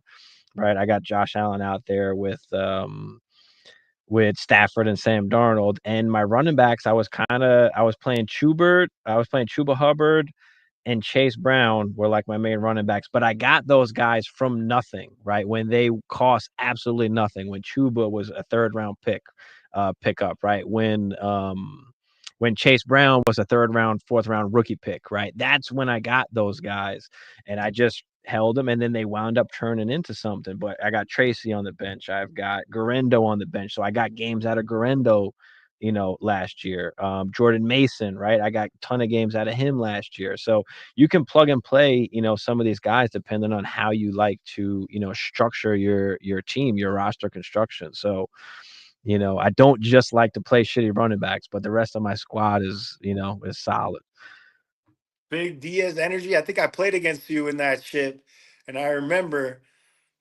Speaker 1: Right. I got Josh Allen out there with Stafford and Sam Darnold. And my running backs, I was playing Chuba Hubbard, and Chase Brown were like my main running backs, but I got those guys from nothing, right? When they cost absolutely nothing. When Chuba was a third round pickup, right? When Chase Brown was a third round, fourth round rookie pick, right? That's when I got those guys, and I just held them, and then they wound up turning into something. But I got Tracy on the bench. I've got Garendo on the bench, so I got games out of Garendo, last year. Jordan Mason, right? I got a ton of games out of him last year. So you can plug and play, some of these guys depending on how you like to, structure your team, your roster construction. So, I don't just like to play shitty running backs, but the rest of my squad is solid.
Speaker 2: Big Diaz energy. I think I played against you in that shit, and I remember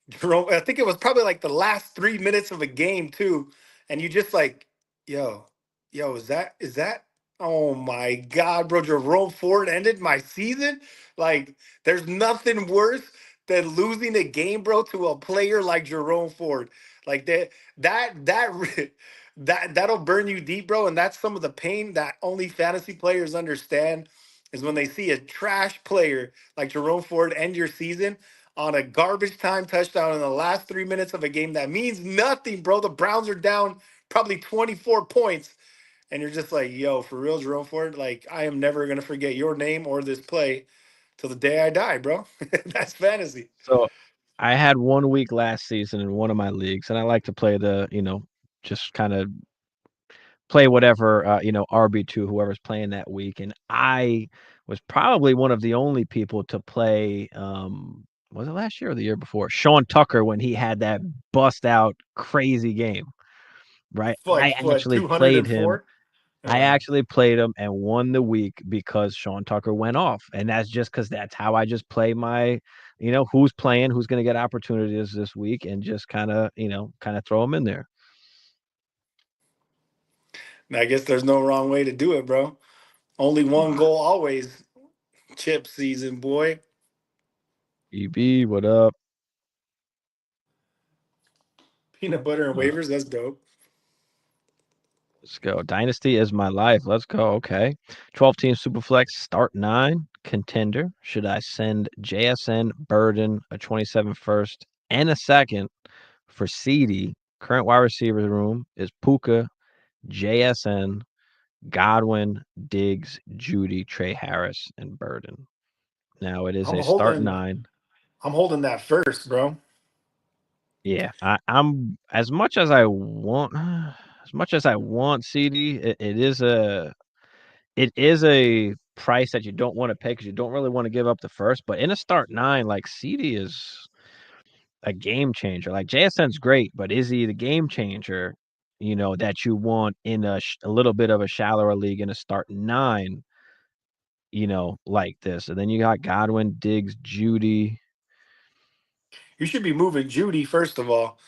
Speaker 2: Jerome. I think it was probably like the last 3 minutes of a game too, and you just like, yo, is that Oh my God, bro. Jerome Ford ended my season. Like, there's nothing worse than losing a game, bro, to a player like Jerome Ford. Like that that'll burn you deep, bro. And that's some of the pain that only fantasy players understand is when they see a trash player like Jerome Ford end your season on a garbage time touchdown in the last 3 minutes of a game that means nothing, bro. The Browns are down probably 24 points and you're just like, yo, for real, Jerome Ford, like I am never gonna forget your name or this play till the day I die, bro. That's fantasy.
Speaker 1: So I had 1 week last season in one of my leagues, and I like to play just kind of play whatever RB2 whoever's playing that week. And I was probably one of the only people to play. Was it last year or the year before? Sean Tucker when he had that bust out crazy game, right?
Speaker 2: Like
Speaker 1: I
Speaker 2: what,
Speaker 1: actually played him
Speaker 2: 204?
Speaker 1: I
Speaker 2: Yeah.
Speaker 1: actually played him and won the week because Sean Tucker went off, and that's just because that's how I just play my, who's playing, who's gonna get opportunities this week, and just kinda throw them in there.
Speaker 2: I guess there's no wrong way to do it, bro. Only one
Speaker 1: Wow.
Speaker 2: goal always. Chip season, boy.
Speaker 1: EB, what up?
Speaker 2: Peanut butter and
Speaker 1: Uh,
Speaker 2: waivers, that's dope.
Speaker 1: let's go. Dynasty is my life. Let's go. Okay. 12-team Superflex, start 9, contender. Should I send JSN, Burden, a 27 first, and a second for CD? Current wide receiver room is Puka, JSN, Godwin, Diggs, Judy, Trey Harris, and Burden. Now it is
Speaker 2: I'm
Speaker 1: a start
Speaker 2: holding
Speaker 1: 9.
Speaker 2: I'm holding that first, bro.
Speaker 1: Yeah, I'm as much as I want as much as I want CD, it is a price that you don't want to pay because you don't really want to give up the first. But in a start 9, like CD is a game changer. Like JSN's great, but is he the game changer? That you want in a little bit of a shallower league in a start 9, like this. And then you got Godwin, Diggs, Judy.
Speaker 2: You should be moving Judy, first of all.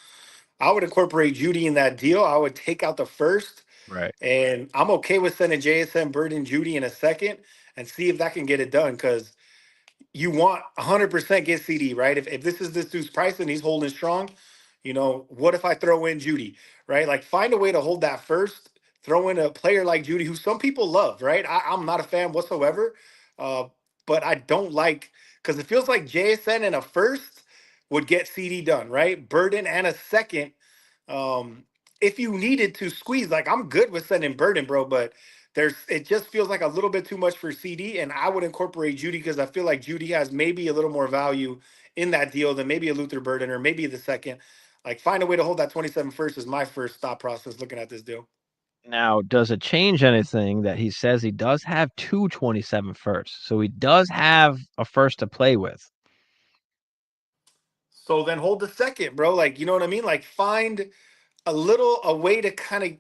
Speaker 2: I would incorporate Judy in that deal. I would take out the first.
Speaker 1: Right.
Speaker 2: And I'm okay with sending JSN, Bird, and Judy in a second and see if that can get it done. Because you want 100% get CD, right? If this is this dude's price and he's holding strong, what if I throw in Judy, right? Like find a way to hold that first. Throw in a player like Judy, who some people love, right? I'm not a fan whatsoever, uh, but I don't like because it feels like JSN in a first would get CD done, right? Burden and a second. Um, if you needed to squeeze, like I'm good with sending Burden, bro, but it just feels like a little bit too much for CD, and I would incorporate Judy because I feel like Judy has maybe a little more value in that deal than maybe a Luther Burden or maybe the second. Like find a way to hold that 27 first is my first thought process looking at this deal.
Speaker 1: Now, does it change anything that he says he does have 227 first? So he does have a first to play with.
Speaker 2: So then hold the second, bro. Like, you know what I mean? Like find a way to kind of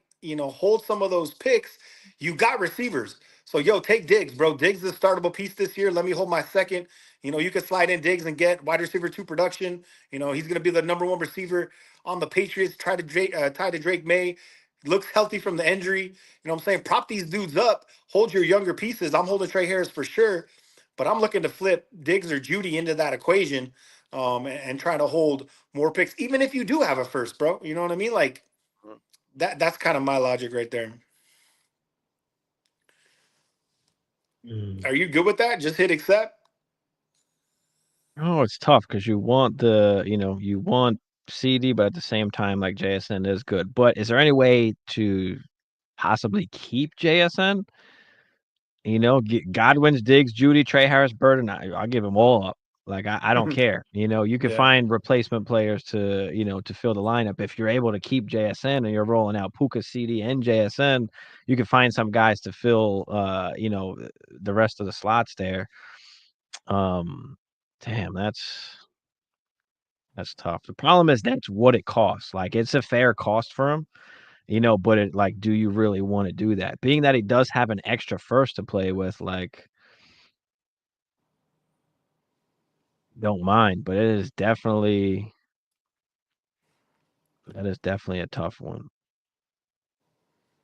Speaker 2: hold some of those picks. You got receivers, so yo, take Diggs, bro. Diggs is a startable piece this year. Let me hold my second. You could slide in Diggs and get wide receiver 2 production. He's gonna be the number 1 receiver on the Patriots. Tie to Drake May. Looks healthy from the injury. What I'm saying? Prop these dudes up. Hold your younger pieces. I'm holding Trey Harris for sure, but I'm looking to flip Diggs or Judy into that equation, and trying to hold more picks, even if you do have a first, bro. You know what I mean? Like that's kind of my logic right there.
Speaker 1: Mm.
Speaker 2: Are you good with that? Just hit accept.
Speaker 1: Oh, it's tough because you want CD, but at the same time, like JSN is good. But is there any way to possibly keep JSN? Godwin's, Diggs, Judy, Trey Harris, Burden. I'll give them all up. Like I don't care. You can
Speaker 2: Yeah.
Speaker 1: find replacement players to fill the lineup. If you're able to keep JSN and you're rolling out Puka, CD, and JSN, you can find some guys to fill the rest of the slots there. Um, damn, that's tough. The problem is that's what it costs. Like it's a fair cost for him, but it like, do you really want to do that? Being that he does have an extra first to play with, like don't mind, but that is definitely a tough one.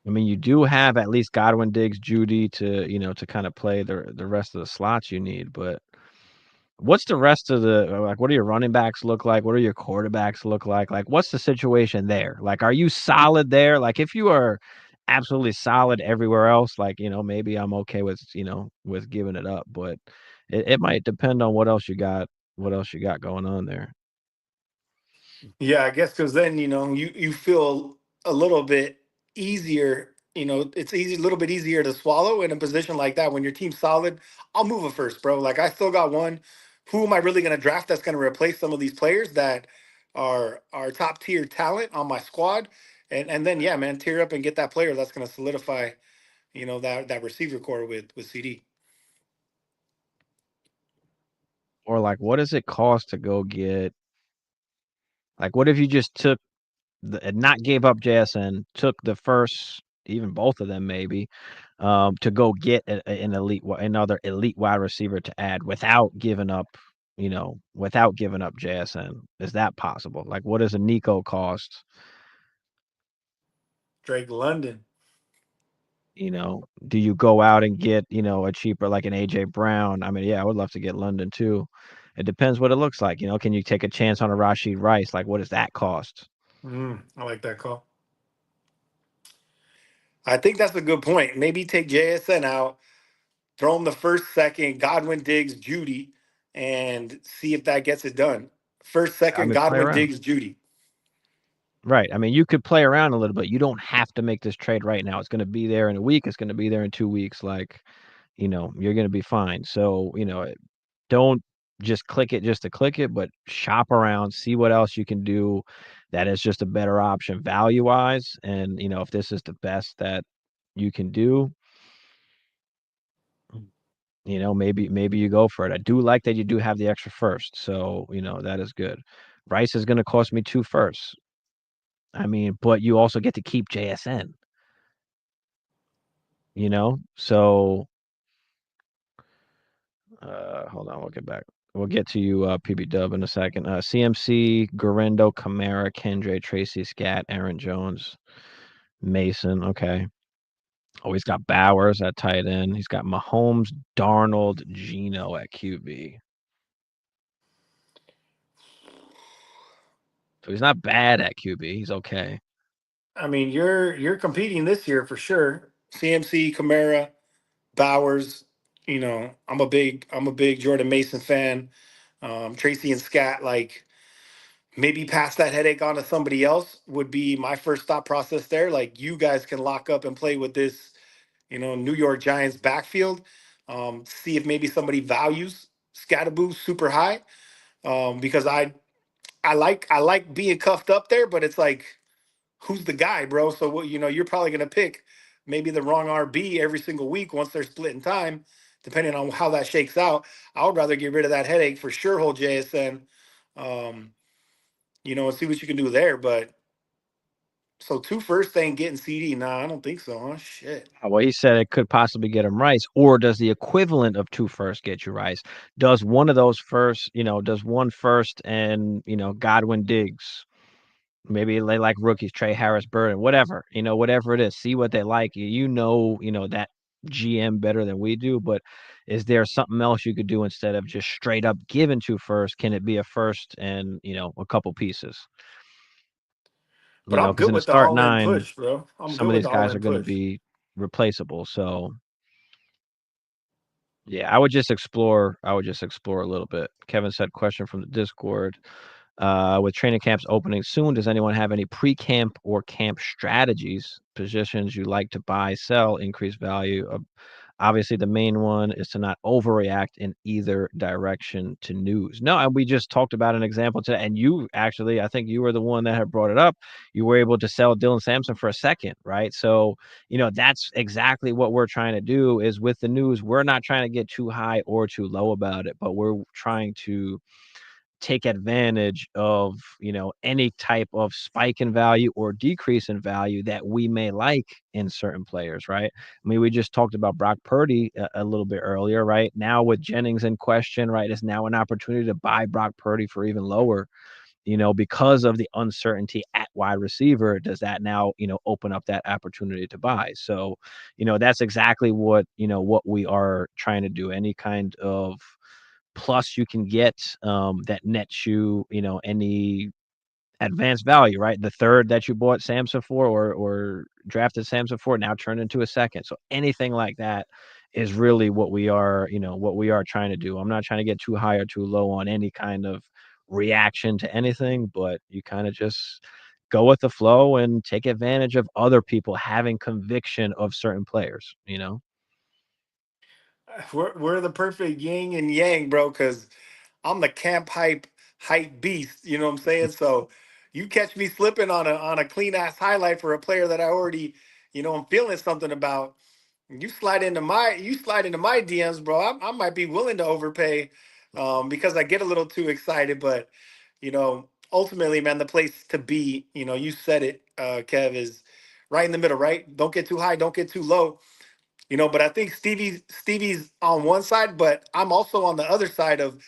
Speaker 1: I mean, you do have at least Godwin, Diggs, Judy to to kind of play the rest of the slots you need, but what's the rest of the like? What do your running backs look like? What do your quarterbacks look like? Like, what's the situation there? Like, are you solid there? Like, if you are absolutely solid everywhere else, like maybe I'm okay with with giving it up, but it might depend on what else you got. What else you got going on there?
Speaker 2: Yeah, I guess because then you feel a little bit easier. It's a little bit easier to swallow in a position like that when your team's solid. I'll move it first, bro. Like I still got one. Who am I really going to draft that's going to replace some of these players that are top tier talent on my squad? And then yeah, man, tear up and get that player that's going to solidify that receiver core with CD.
Speaker 1: Or like, what does it cost to go get? Like, what if you just took and not gave up JSN, took the first, even both of them maybe, to go get another elite wide receiver to add without giving up, without giving up JSN. Is that possible? Like, what does a Nico cost?
Speaker 2: Drake London.
Speaker 1: Do you go out and get, a cheaper like an AJ Brown? I mean, yeah, I would love to get London too. It depends what it looks like. Can you take a chance on a Rashid Rice? Like, what does that cost?
Speaker 2: I like that call. I think that's a good point. Maybe take JSN out, throw him the first, second, Godwin, Diggs, Judy, and see if that gets it done. First,
Speaker 1: I
Speaker 2: second,
Speaker 1: mean, play
Speaker 2: Godwin,
Speaker 1: around.
Speaker 2: Diggs, Judy.
Speaker 1: Right. I mean, you could play around a little bit. You don't have to make this trade right now. It's going to be there in a week. It's going to be there in 2 weeks. Like, you're going to be fine. So, don't just click it just to click it, but shop around, see what else you can do that is just a better option value wise. And, if this is the best that you can do, maybe you go for it. I do like that you do have the extra first. So, that is good. Rice is going to cost me two firsts. I mean, but you also get to keep JSN. So hold on, we'll get back. We'll get to you, PB Dub, in a second. CMC, Garendo, Kamara, Kendre, Tracy, Scat, Aaron Jones, Mason. Okay. Oh, he's got Bowers at tight end. He's got Mahomes, Darnold, Gino at QB. So he's not bad at QB. He's okay.
Speaker 2: I mean, you're competing this year for sure. CMC, Kamara, Bowers. I'm a big Jordan Mason fan. Tracy and Scat, like maybe pass that headache on to somebody else would be my first thought process there. Like you guys can lock up and play with this, New York Giants backfield. See if maybe somebody values Scatterboo super high. Because I like being cuffed up there, but it's like, who's the guy, bro? So what you're probably gonna pick maybe the wrong RB every single week once they're splitting time, depending on how that shakes out. I would rather get rid of that headache for sure, hold JSN, um, and see what you can do there. But so two first ain't getting CD. Nah, I don't think so. Huh? Shit.
Speaker 1: Well, he said it could possibly get him Rice, or does the equivalent of two first get you Rice? Does one of those first, does one first and Godwin Diggs? Maybe they like rookies, Trey Harris, Burden, whatever, whatever it is. See what they like. That GM better than we do. But is there something else you could do instead of just straight up giving two first? Can it be a first and a couple pieces?
Speaker 2: But I'm
Speaker 1: Because
Speaker 2: good
Speaker 1: in the
Speaker 2: with the
Speaker 1: start
Speaker 2: all in
Speaker 1: nine,
Speaker 2: push, bro. I'm
Speaker 1: some
Speaker 2: good
Speaker 1: of
Speaker 2: with
Speaker 1: these
Speaker 2: the all
Speaker 1: guys are
Speaker 2: in
Speaker 1: going to
Speaker 2: push.
Speaker 1: be replaceable. So yeah, I would just explore. I would just explore a little bit. Kevin said, question from the Discord. With training camps opening soon, does anyone have any pre-camp or camp strategies, positions you like to buy, sell, increase value? Obviously, the main one is to not overreact in either direction to news. No, and we just talked about an example today, and you actually, I think you were the one that had brought it up. You were able to sell Dylan Sampson for a second, right? So, that's exactly what we're trying to do is with the news, we're not trying to get too high or too low about it, but we're trying to take advantage of any type of spike in value or decrease in value that we may like in certain players, right? I mean, we just talked about Brock Purdy a little bit earlier, right? Now with Jennings in question, right, is now an opportunity to buy Brock Purdy for even lower because of the uncertainty at wide receiver, does that now, open up that opportunity to buy? So, that's exactly what we are trying to do. Any kind of plus you can get, that nets you, any advanced value, right? The third that you bought Samson for, or drafted Samson for, now turned into a second. So anything like that is really what we are trying to do. I'm not trying to get too high or too low on any kind of reaction to anything, but you kind of just go with the flow and take advantage of other people having conviction of certain players.
Speaker 2: We're the perfect yin and yang, bro. Because I'm the camp hype beast. You know what I'm saying? So you catch me slipping on a clean ass highlight for a player that I already, I'm feeling something about. You slide into my DMs, bro. I might be willing to overpay, because I get a little too excited. But ultimately, man, the place to be, you said it, Kev, is right in the middle, right? Don't get too high, don't get too low. But I think Stevie's on one side, but I'm also on the other side of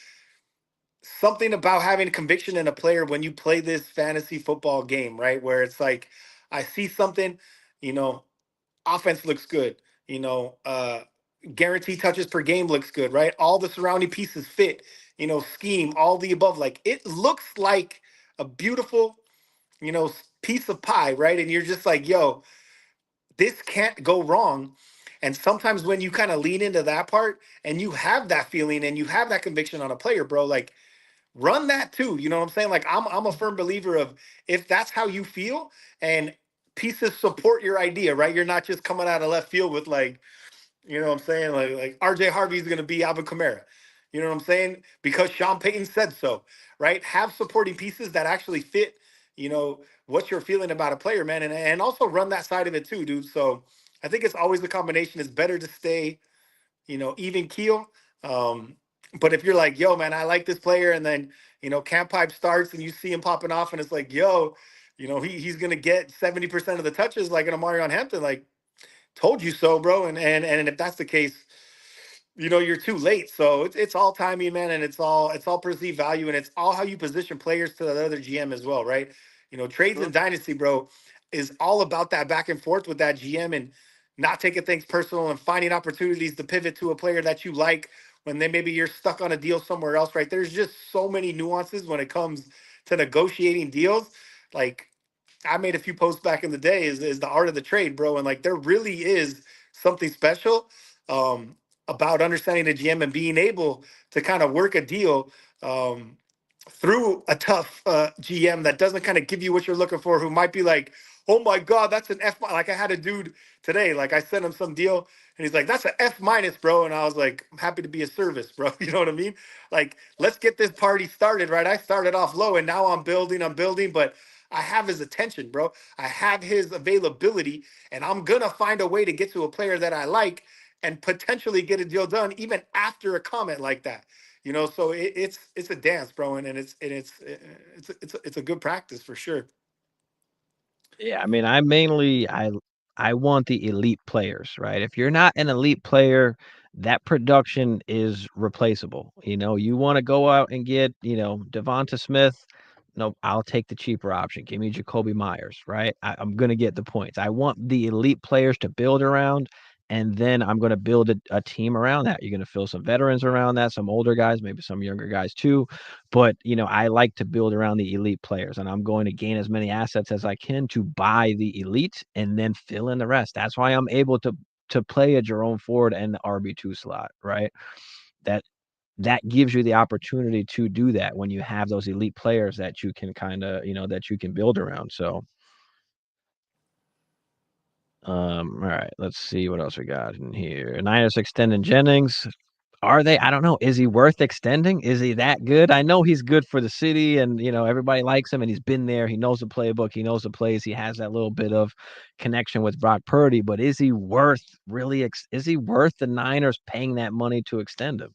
Speaker 2: something about having conviction in a player when you play this fantasy football game, right? Where it's like I see something, you know, offense looks good, you know, guaranteed touches per game looks good, right? All the surrounding pieces fit, scheme, all the above. Like it looks like a beautiful, piece of pie, right? And you're just like, yo, this can't go wrong. And sometimes when you kind of lean into that part and you have that feeling and you have that conviction on a player, bro, like run that too. You know what I'm saying? Like I'm a firm believer of if that's how you feel and pieces support your idea, right? You're not just coming out of left field with like, you know what I'm saying? Like RJ Harvey's gonna be Alvin Kamara. You know what I'm saying? Because Sean Payton said so, right? Have supporting pieces that actually fit, what you're feeling about a player, man, and also run that side of it too, dude. So I think it's always the combination. It's better to stay, even keel. Um, but if you're like, yo, man, I like this player, and then camp pipe starts and you see him popping off, and it's like, yo, he's gonna get 70% of the touches like an Amari on Hampton, like told you so, bro. And if that's the case, you're too late. So it's all timing, man, and it's all perceived value, and it's all how you position players to the other GM as well, right? Trades
Speaker 1: Mhm.
Speaker 2: and dynasty, bro, is all about that back and forth with that GM and not taking things personal and finding opportunities to pivot to a player that you like when then maybe you're stuck on a deal somewhere else, right? There's just so many nuances when it comes to negotiating deals. Like I made a few posts back in the day is the art of the trade, bro. And like there really is something special um, about understanding the GM and being able to kind of work a deal um, through a tough GM that doesn't kind of give you what you're looking for, who might be like, oh my God, that's an F. Like I had a dude today, like I sent him some deal and he's like, that's an F minus, bro. And I was like, I'm happy to be a service, bro. You know what I mean? Like, let's get this party started, right? I started off low and now I'm building, but I have his attention, bro. I have his availability, and I'm gonna find a way to get to a player that I like and potentially get a deal done even after a comment like that. So it's a dance, bro, and it's a good practice for sure.
Speaker 1: Yeah, I mean, I want the elite players, right? If you're not an elite player, that production is replaceable. You want to go out and get, Devonta Smith. Nope, I'll take the cheaper option. Give me Jacoby Myers, right? I'm gonna get the points. I want the elite players to build around, and then I'm gonna build a team around that. You're gonna fill some veterans around that, some older guys, maybe some younger guys too. But, I like to build around the elite players, and I'm going to gain as many assets as I can to buy the elite and then fill in the rest. That's why I'm able to play a Jerome Ford and the RB2 slot, right? That that gives you the opportunity to do that when you have those elite players that you can that you can build around. So, all right, let's see what else we got in here. Niners extending Jennings. Are they? I don't know. Is he worth extending? Is he that good? I know he's good for the city and, everybody likes him and he's been there. He knows the playbook. He knows the plays. He has that little bit of connection with Brock Purdy, but is he worth is he worth the Niners paying that money to extend him?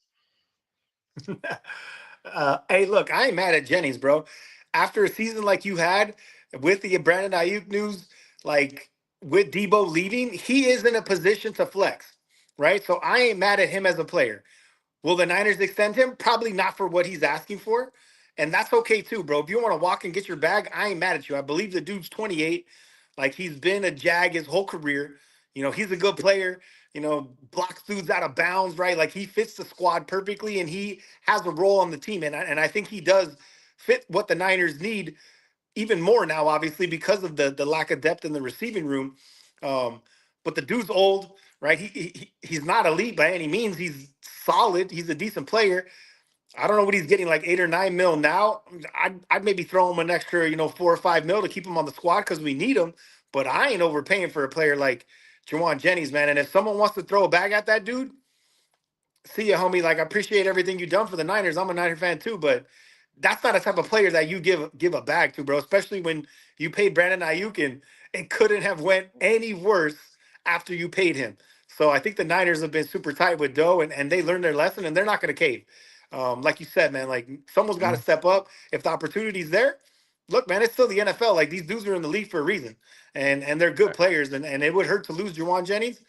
Speaker 2: Hey, look, I ain't mad at Jennings, bro. After a season like you had with the Brandon Ayuk news, like with Debo leaving, he is in a position to flex, right? So I ain't mad at him as a player. Will the Niners extend him? Probably not for what he's asking for. And that's okay too, bro. If you want to walk and get your bag, I ain't mad at you. I believe the dude's 28. Like he's been a Jag his whole career. He's a good player. Blocks dudes out of bounds, right? Like he fits the squad perfectly, and he has a role on the team. And I think he does fit what the Niners need even more now, obviously, because of the lack of depth in the receiving room. Um, but the dude's old, right? He's not elite by any means. He's solid. He's a decent player. I don't know what he's getting, like 8 or 9 mil now. I'd maybe throw him an extra, 4 or 5 mil to keep him on the squad because we need him. But I ain't overpaying for a player like Jawan Jennings, man. And if someone wants to throw a bag at that dude, see ya, homie. Like I appreciate everything you've done for the Niners. I'm a Niner fan too, but that's not a type of player that you give a bag to, bro. Especially when you paid Brandon Ayuk and it couldn't have went any worse after you paid him. So I think the Niners have been super tight with Doe, and they learned their lesson, and they're not going to cave. Like you said, man, like someone's got to
Speaker 1: Mm,
Speaker 2: step up if the opportunity's there. Look, man, it's still the NFL. Like these dudes are in the league for a reason, and they're good
Speaker 1: right.
Speaker 2: players, and it would hurt to lose Jawan Jennings,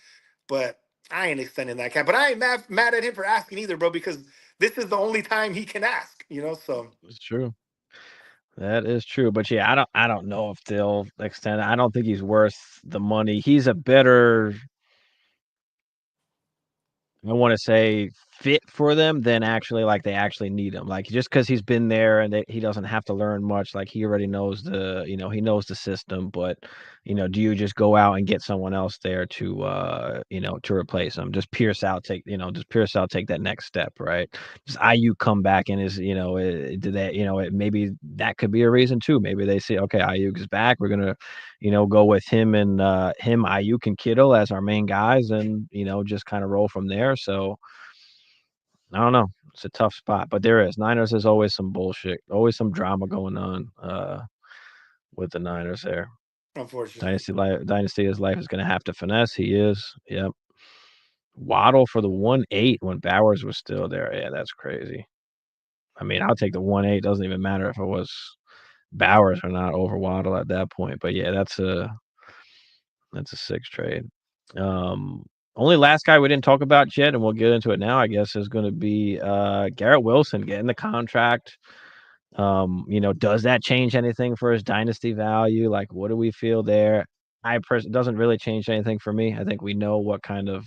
Speaker 2: but I ain't extending that cap. But I ain't mad at him for asking either, bro, because this is the only time he can ask. So
Speaker 1: It's true. That is true, but yeah, I don't know if they'll extend it. I don't think he's worth the money. He's a better, I wanna say, fit for them than actually, like, they actually need him. Like, just because 'cause he's been there and he doesn't have to learn much, like, he already knows he knows the system, but, do you just go out and get someone else there to replace him? Just Pierce out, take that next step, right? Does IU come back and did that maybe that could be a reason too. Maybe they say, "Okay, Ayuk is back. We're gonna, go with him, Ayuk, and Kittle as our main guys and, just kinda roll from there." So, I don't know. It's a tough spot, but there is. Niners is always some bullshit, always some drama going on, with the Niners there.
Speaker 2: unfortunately,
Speaker 1: Dynasty his life is gonna have to finesse. He is. Yep. Waddle for the 1.8 when Bowers was still there. Yeah, that's crazy. I mean, I'll take the 1.8. Doesn't even matter if it was Bowers or not over Waddle at that point. But yeah, that's a 6 trade. Um, Only last guy we didn't talk about yet, and we'll get into it now, I guess, is gonna be, Garrett Wilson getting the contract. Does that change anything for his dynasty value? Like, what do we feel there? It doesn't really change anything for me. I think we know what kind of,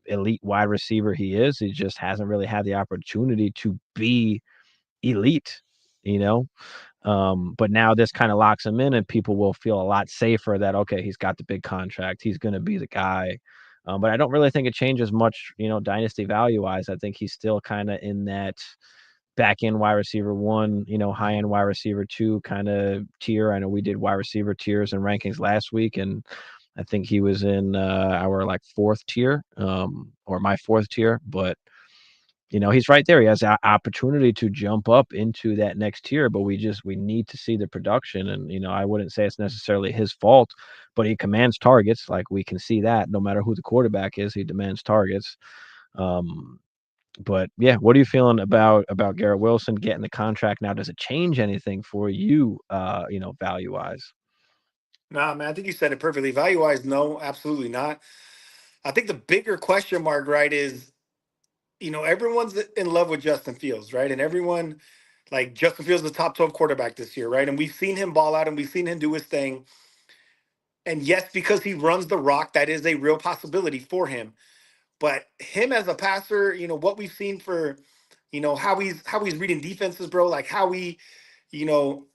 Speaker 1: elite wide receiver he is. He just hasn't really had the opportunity to be elite, you know? But now this kinda locks him in and people will feel a lot safer that, okay, he's got the big contract, he's gonna be the guy. But I don't really think it changes much, dynasty value-wise. I think he's still kinda in that back end wide receiver 1, high end wide receiver 2 kinda tier. I know we did wide receiver tiers and rankings last week, and I think he was in, our, like, 4th tier, or my 4th tier, but he's right there. He has a opportunity to jump up into that next tier, but we need to see the production. And I wouldn't say it's necessarily his fault, but he commands targets. Like we can see that no matter who the quarterback is, he demands targets. Um, but yeah, what are you feeling about Garrett Wilson getting the contract now? Does it change anything for you? Value wise.
Speaker 2: nah, man, I think you said it perfectly. Value wise, no, absolutely not. I think the bigger question mark, right, is everyone's in love with Justin Fields, right, and everyone like Justin Fields is the top 12 quarterback this year, right, and we've seen him ball out and we've seen him do his thing. And yes, because he runs the rock, that is a real possibility for him. But him as a passer, what we've seen for, how he's reading defenses, bro, like how he, you know,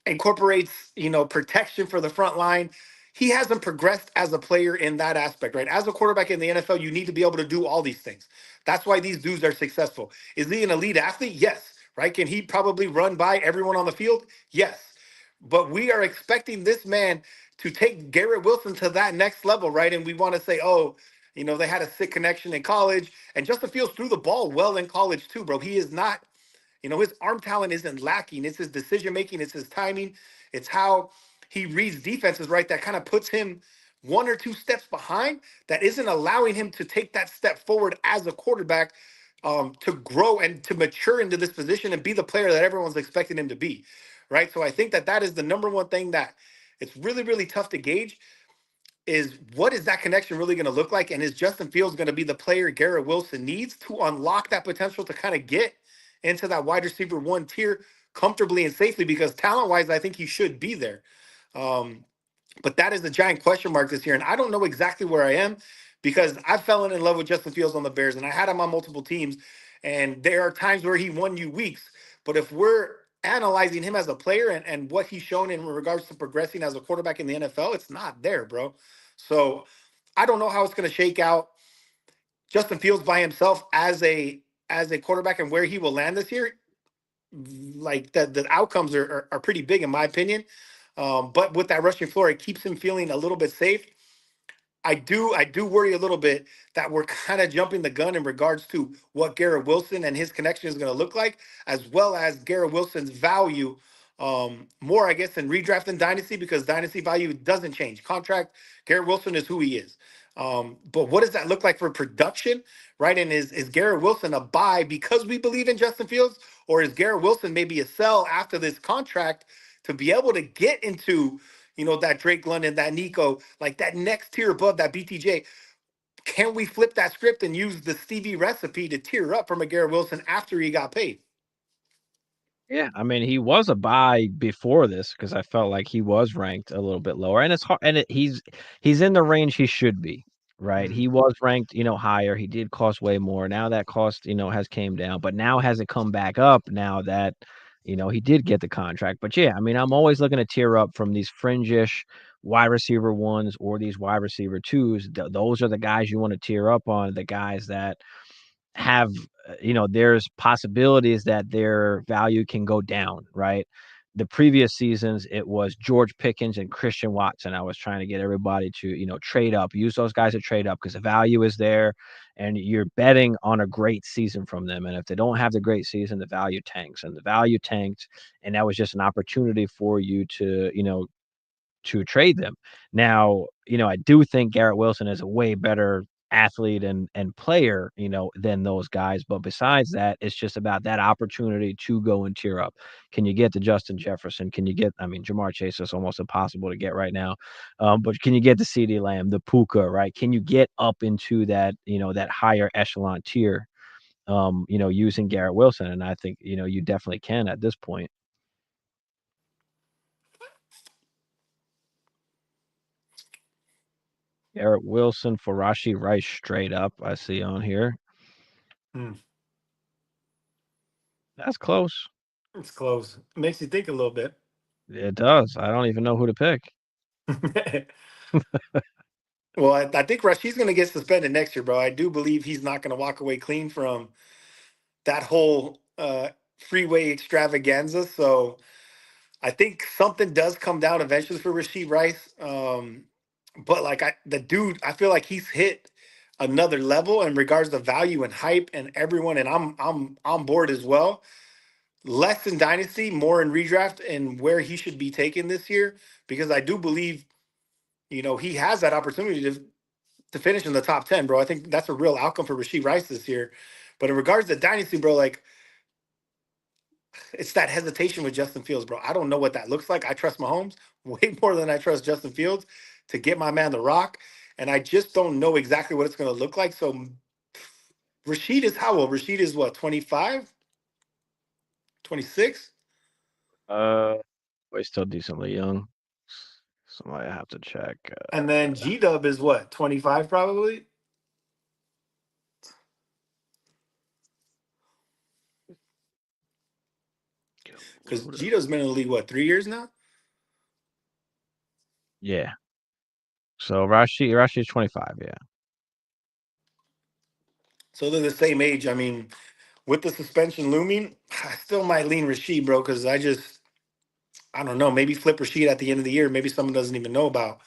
Speaker 2: incorporates, protection for the front line. He hasn't progressed as a player in that aspect, right? As a quarterback in the NFL, you need to be able to do all these things. That's why these dudes are successful. Is he an elite athlete? Yes. Right? Can he probably run by everyone on the field? Yes. But we are expecting this man to take Garrett Wilson to that next level, right? And we want to say, oh, they had a sick connection in college. And Justin Fields threw the ball well in college too, bro. He is not his arm talent isn't lacking. It's his decision making, it's his timing, it's how he reads defenses, right? That kind of puts him 1 or 2 steps behind, that isn't allowing him to take that step forward as a quarterback, to grow and to mature into this position and be the player that everyone's expecting him to be, right? So I think that is the number one thing that it's really, really tough to gauge is what is that connection really going to look like? And is Justin Fields going to be the player Garrett Wilson needs to unlock that potential to kind of get into that wide receiver one tier comfortably and safely because talent wise, I think he should be there. Um, but that is a giant question mark this year. And I don't know exactly where I am because I've fallen in love with Justin Fields on the Bears and I had him on multiple teams. And there are times where he won you weeks. But if we're analyzing him as a player and what he's shown in regards to progressing as a quarterback in the NFL, it's not there, bro. So I don't know how it's going to shake out. Justin Fields by himself as a quarterback and where he will land this year, like the outcomes are pretty big in my opinion. But with that rushing floor, it keeps him feeling a little bit safe. I do worry a little bit that we're kind of jumping the gun in regards to what Garrett Wilson and his connection is going to look like, as well as Garrett Wilson's value. More, I guess, in redraft and dynasty because dynasty value doesn't change. Contract, Garrett Wilson is who he is. But what does that look like for production, right? And is Garrett Wilson a buy because we believe in Justin Fields, or is Garrett Wilson maybe a sell after this contract to be able to get into that Drake London, that Nico, like that next tier above that BTJ. Can we flip that script and use the Stevie recipe to tier up from a Garrett Wilson after he got paid?
Speaker 1: Yeah, I mean, he was a buy before this because I felt like he was ranked a little bit lower, and it's hard, and he's in the range he should be, right?
Speaker 2: Mhm.
Speaker 1: He was ranked, higher. He did cost way more. Now that cost, has came down, but now has it come back up now that, he did get the contract. But yeah, I mean, I'm always looking to tier up from these fringish wide receiver ones or these wide receiver twos. Those are the guys you want to tier up on, the guys that have there's possibilities that their value can go down, right? The previous seasons it was George Pickens and Christian Watson. I was trying to get everybody to trade up, use those guys to trade up because the value is there and you're betting on a great season from them, and if they don't have the great season, the value tanks, and the value tanked, and that was just an opportunity for you to trade them. Now, I do think Garrett Wilson is a way better athlete and player, than those guys. But besides that, it's just about that opportunity to go and tier up. Can you get the Justin Jefferson? Can you get, I mean, Jamar Chase is almost impossible to get right now. But can you get the CD Lamb, the Puka, right? Can you get up into that, that higher echelon tier, using Garrett Wilson? And I think, you definitely can at this point. Garrett Wilson for Rashi Rice straight up, I see on here.
Speaker 2: Hmm.
Speaker 1: That's close.
Speaker 2: It's close. It makes you think a little bit.
Speaker 1: It does. I don't even know who to pick.
Speaker 2: Well, I think Rashid's going to get suspended next year, bro. I do believe he's not going to walk away clean from that whole freeway extravaganza. So I think something does come down eventually for Rasheed Rice. But like the dude, I feel like he's hit another level in regards to value and hype and everyone, and I'm on board as well. Less in dynasty, more in redraft, and where he should be taken this year because I do believe he has that opportunity to finish in the top 10, bro. I think that's a real outcome for Rasheed Rice this year. But in regards to dynasty, bro, like it's that hesitation with Justin Fields, bro. I don't know what that looks like. I trust Mahomes way more than I trust Justin Fields to get my man the rock. And I just don't know exactly what it's going to look like. So Rashid is how old? Rashid is what, 25, 26?
Speaker 1: Uh, but he's still decently young. Somebody I have to check.
Speaker 2: And then G Dub is what, 25 probably?
Speaker 1: Get him
Speaker 2: Because
Speaker 1: loaded.
Speaker 2: G Dub's been in the league, what, 3 years now?
Speaker 1: Yeah. So Rashi's 25. Yeah.
Speaker 2: So they're the same age. I mean, with the suspension looming, I still might lean Rashid, bro, because I don't know, maybe flip Rashid at the end of the year. Maybe someone doesn't even know about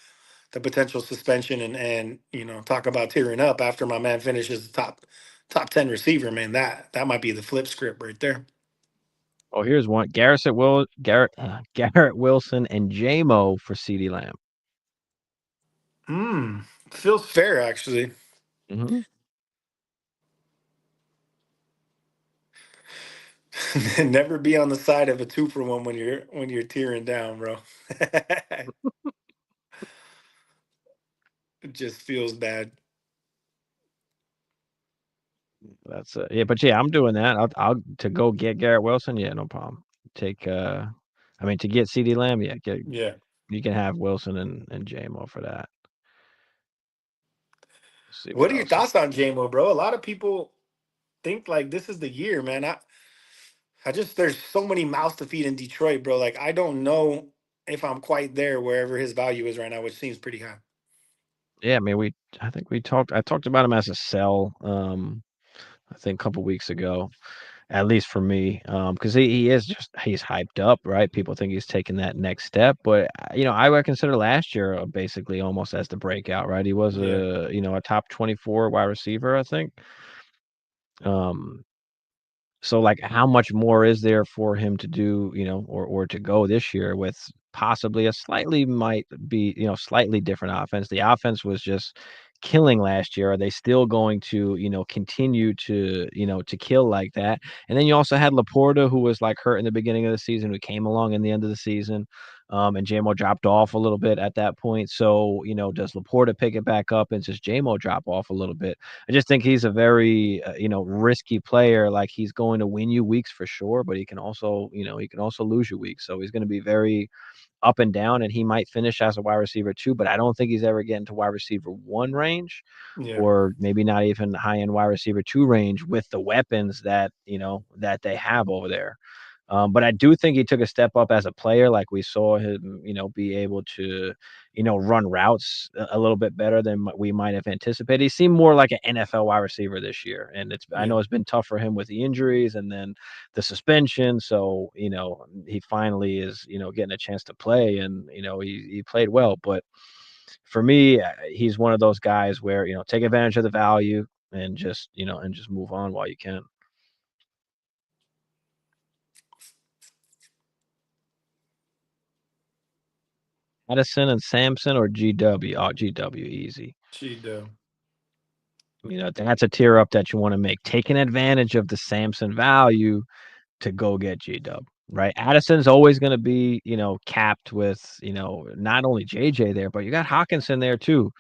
Speaker 2: the potential suspension and talk about tearing up after my man finishes the top 10 receiver, man. That might be the flip script right there.
Speaker 1: Oh, here's one. Garrett Wilson and JMO for CD Lamb.
Speaker 2: Feels fair actually.
Speaker 1: Hmm.
Speaker 2: Never be on the side of a 2-for-1 when you're tearing down, bro. It just feels bad.
Speaker 1: That's yeah, but yeah, I'm doing that. I'll to go get Garrett Wilson. Yeah, no problem. Take I mean to get CD Lamb. Yeah, get
Speaker 2: Yeah.
Speaker 1: you can have Wilson and JMO for that. Let's see
Speaker 2: What
Speaker 1: what
Speaker 2: are your
Speaker 1: else.
Speaker 2: thoughts on JMO, bro? A lot of people think like this is the year, man. I just there's so many mouths to feed in Detroit, bro. Like I don't know if I'm quite there wherever his value is right now, which seems pretty high.
Speaker 1: Yeah, I mean I think I talked about him as a sell. I think a couple weeks ago, at least for me, because he is just he's hyped up, right? People think he's taking that next step, but I would consider last year basically almost as the breakout, right? He was
Speaker 2: Yeah.
Speaker 1: a top 24 wide receiver, I think. Um, So, like, how much more is there for him to do, or to go this year with possibly a slightly might be, slightly different offense? The offense was just killing last year. Are they still going to, continue to kill like that? And then you also had Laporta, who was like hurt in the beginning of the season, who came along in the end of the season. And JMO dropped off a little bit at that point. So, does Laporta pick it back up and does JMO drop off a little bit? I just think he's a very, risky player. Like he's going to win you weeks for sure, but he can also lose you weeks. So he's going to be very up and down, and he might finish as a wide receiver too. But I don't think he's ever getting to wide receiver one range,
Speaker 2: Yeah.
Speaker 1: or maybe not even high end wide receiver two range with the weapons that they have over there. But I do think he took a step up as a player. Like we saw him, be able to, run routes a little bit better than we might have anticipated. He seemed more like an NFL wide receiver this year, and I
Speaker 2: Yeah.
Speaker 1: know it's been tough for him with the injuries and then the suspension. So he finally is getting a chance to play, and he played well. But for me, he's one of those guys where take advantage of the value and just move on while you can. Addison and Sampson or GW? Oh, GW, easy.
Speaker 2: She do.
Speaker 1: That's a tier up that you want to make. Taking advantage of the Samson value to go get GW, right? Addison's always going to be, capped with, not only JJ there, but you got Hawkinson there too,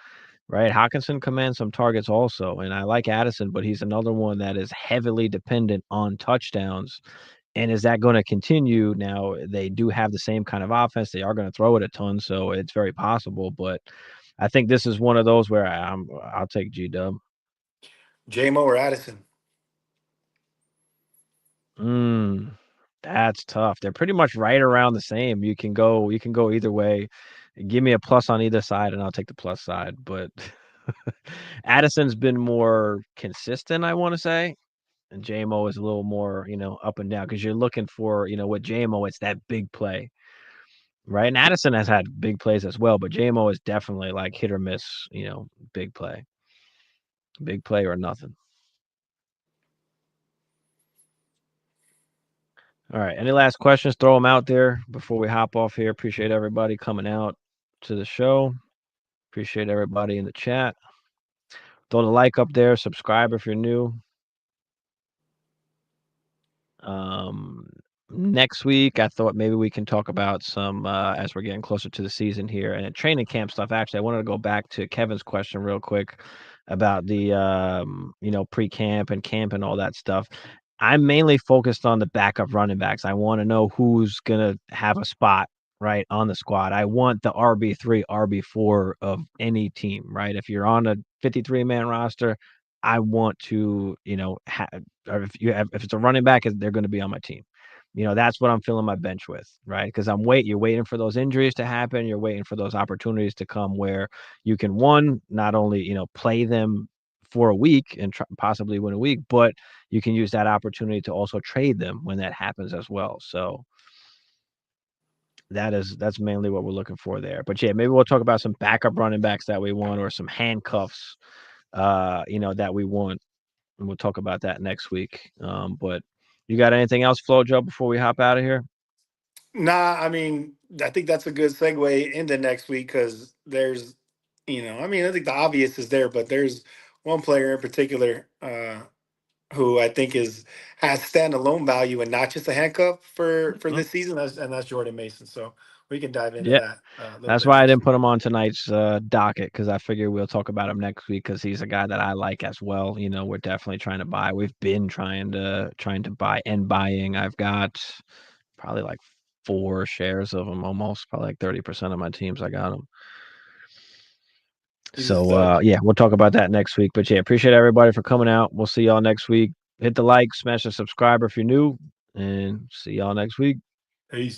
Speaker 1: right? Hawkinson commands some targets also. And I like Addison, but he's another one that is heavily dependent on touchdowns. And is that going to continue? Now, they do have the same kind of offense. They are going to throw it a ton, so it's very possible. But I think this is one of those where I'll take G Dub.
Speaker 2: JMO or Addison?
Speaker 1: Mm, that's tough. They're pretty much right around the same. You can go either way. Give me a plus on either side, and I'll take the plus side. But Addison's been more consistent, I want to say, and JMO is a little more, up and down because you're looking for, with JMO, it's that big play. Right, and Addison has had big plays as well, but JMO is definitely like hit or miss, big play or nothing. All right, any last questions? Throw them out there before we hop off here. Appreciate everybody coming out to the show. Appreciate everybody in the chat. Throw the like up there. Subscribe if you're new. Um, Next week, I thought maybe we can talk about some as we're getting closer to the season here and training camp stuff. Actually, I wanted to go back to Kevin's question real quick about the pre-camp and camp and all that stuff. I'm mainly focused on the backup running backs. I want to know who's gonna have a spot right on the squad. I want the RB3, RB4 of any team, right? If you're on a 53-man roster, I want to, or if it's a running back, they're going to be on my team. That's what I'm filling my bench with, right? Because you're waiting for those injuries to happen. You're waiting for those opportunities to come where you can not only play them for a week and possibly win a week, but you can use that opportunity to also trade them when that happens as well. So that's mainly what we're looking for there. But yeah, maybe we'll talk about some backup running backs that we want or some handcuffs, that we want, and we'll talk about that next week. But you got anything else, Flojo, before we hop out of here?
Speaker 2: Nah, I mean, I think that's a good segue into next week because there's, I mean, I think the obvious is there, but there's one player in particular who I think has standalone value and not just a handcuff for
Speaker 1: Mhm.
Speaker 2: this season, and that's Jordan Mason. So we can dive into
Speaker 1: Yeah.
Speaker 2: that a little
Speaker 1: That's
Speaker 2: bit
Speaker 1: why I
Speaker 2: next
Speaker 1: didn't
Speaker 2: week.
Speaker 1: put him on tonight's docket because I figured we'll talk about him next week because he's a guy that I like as well. We're definitely trying to buy. We've been trying to buy and buying. I've got probably like 4 shares of him, almost probably like 30% of my teams. I got him.
Speaker 2: He's a
Speaker 1: So
Speaker 2: stud.
Speaker 1: yeah, we'll talk about that next week. But yeah, appreciate everybody for coming out. We'll see y'all next week. Hit the like, smash the subscribe if you're new, and see y'all next week.
Speaker 2: Peace.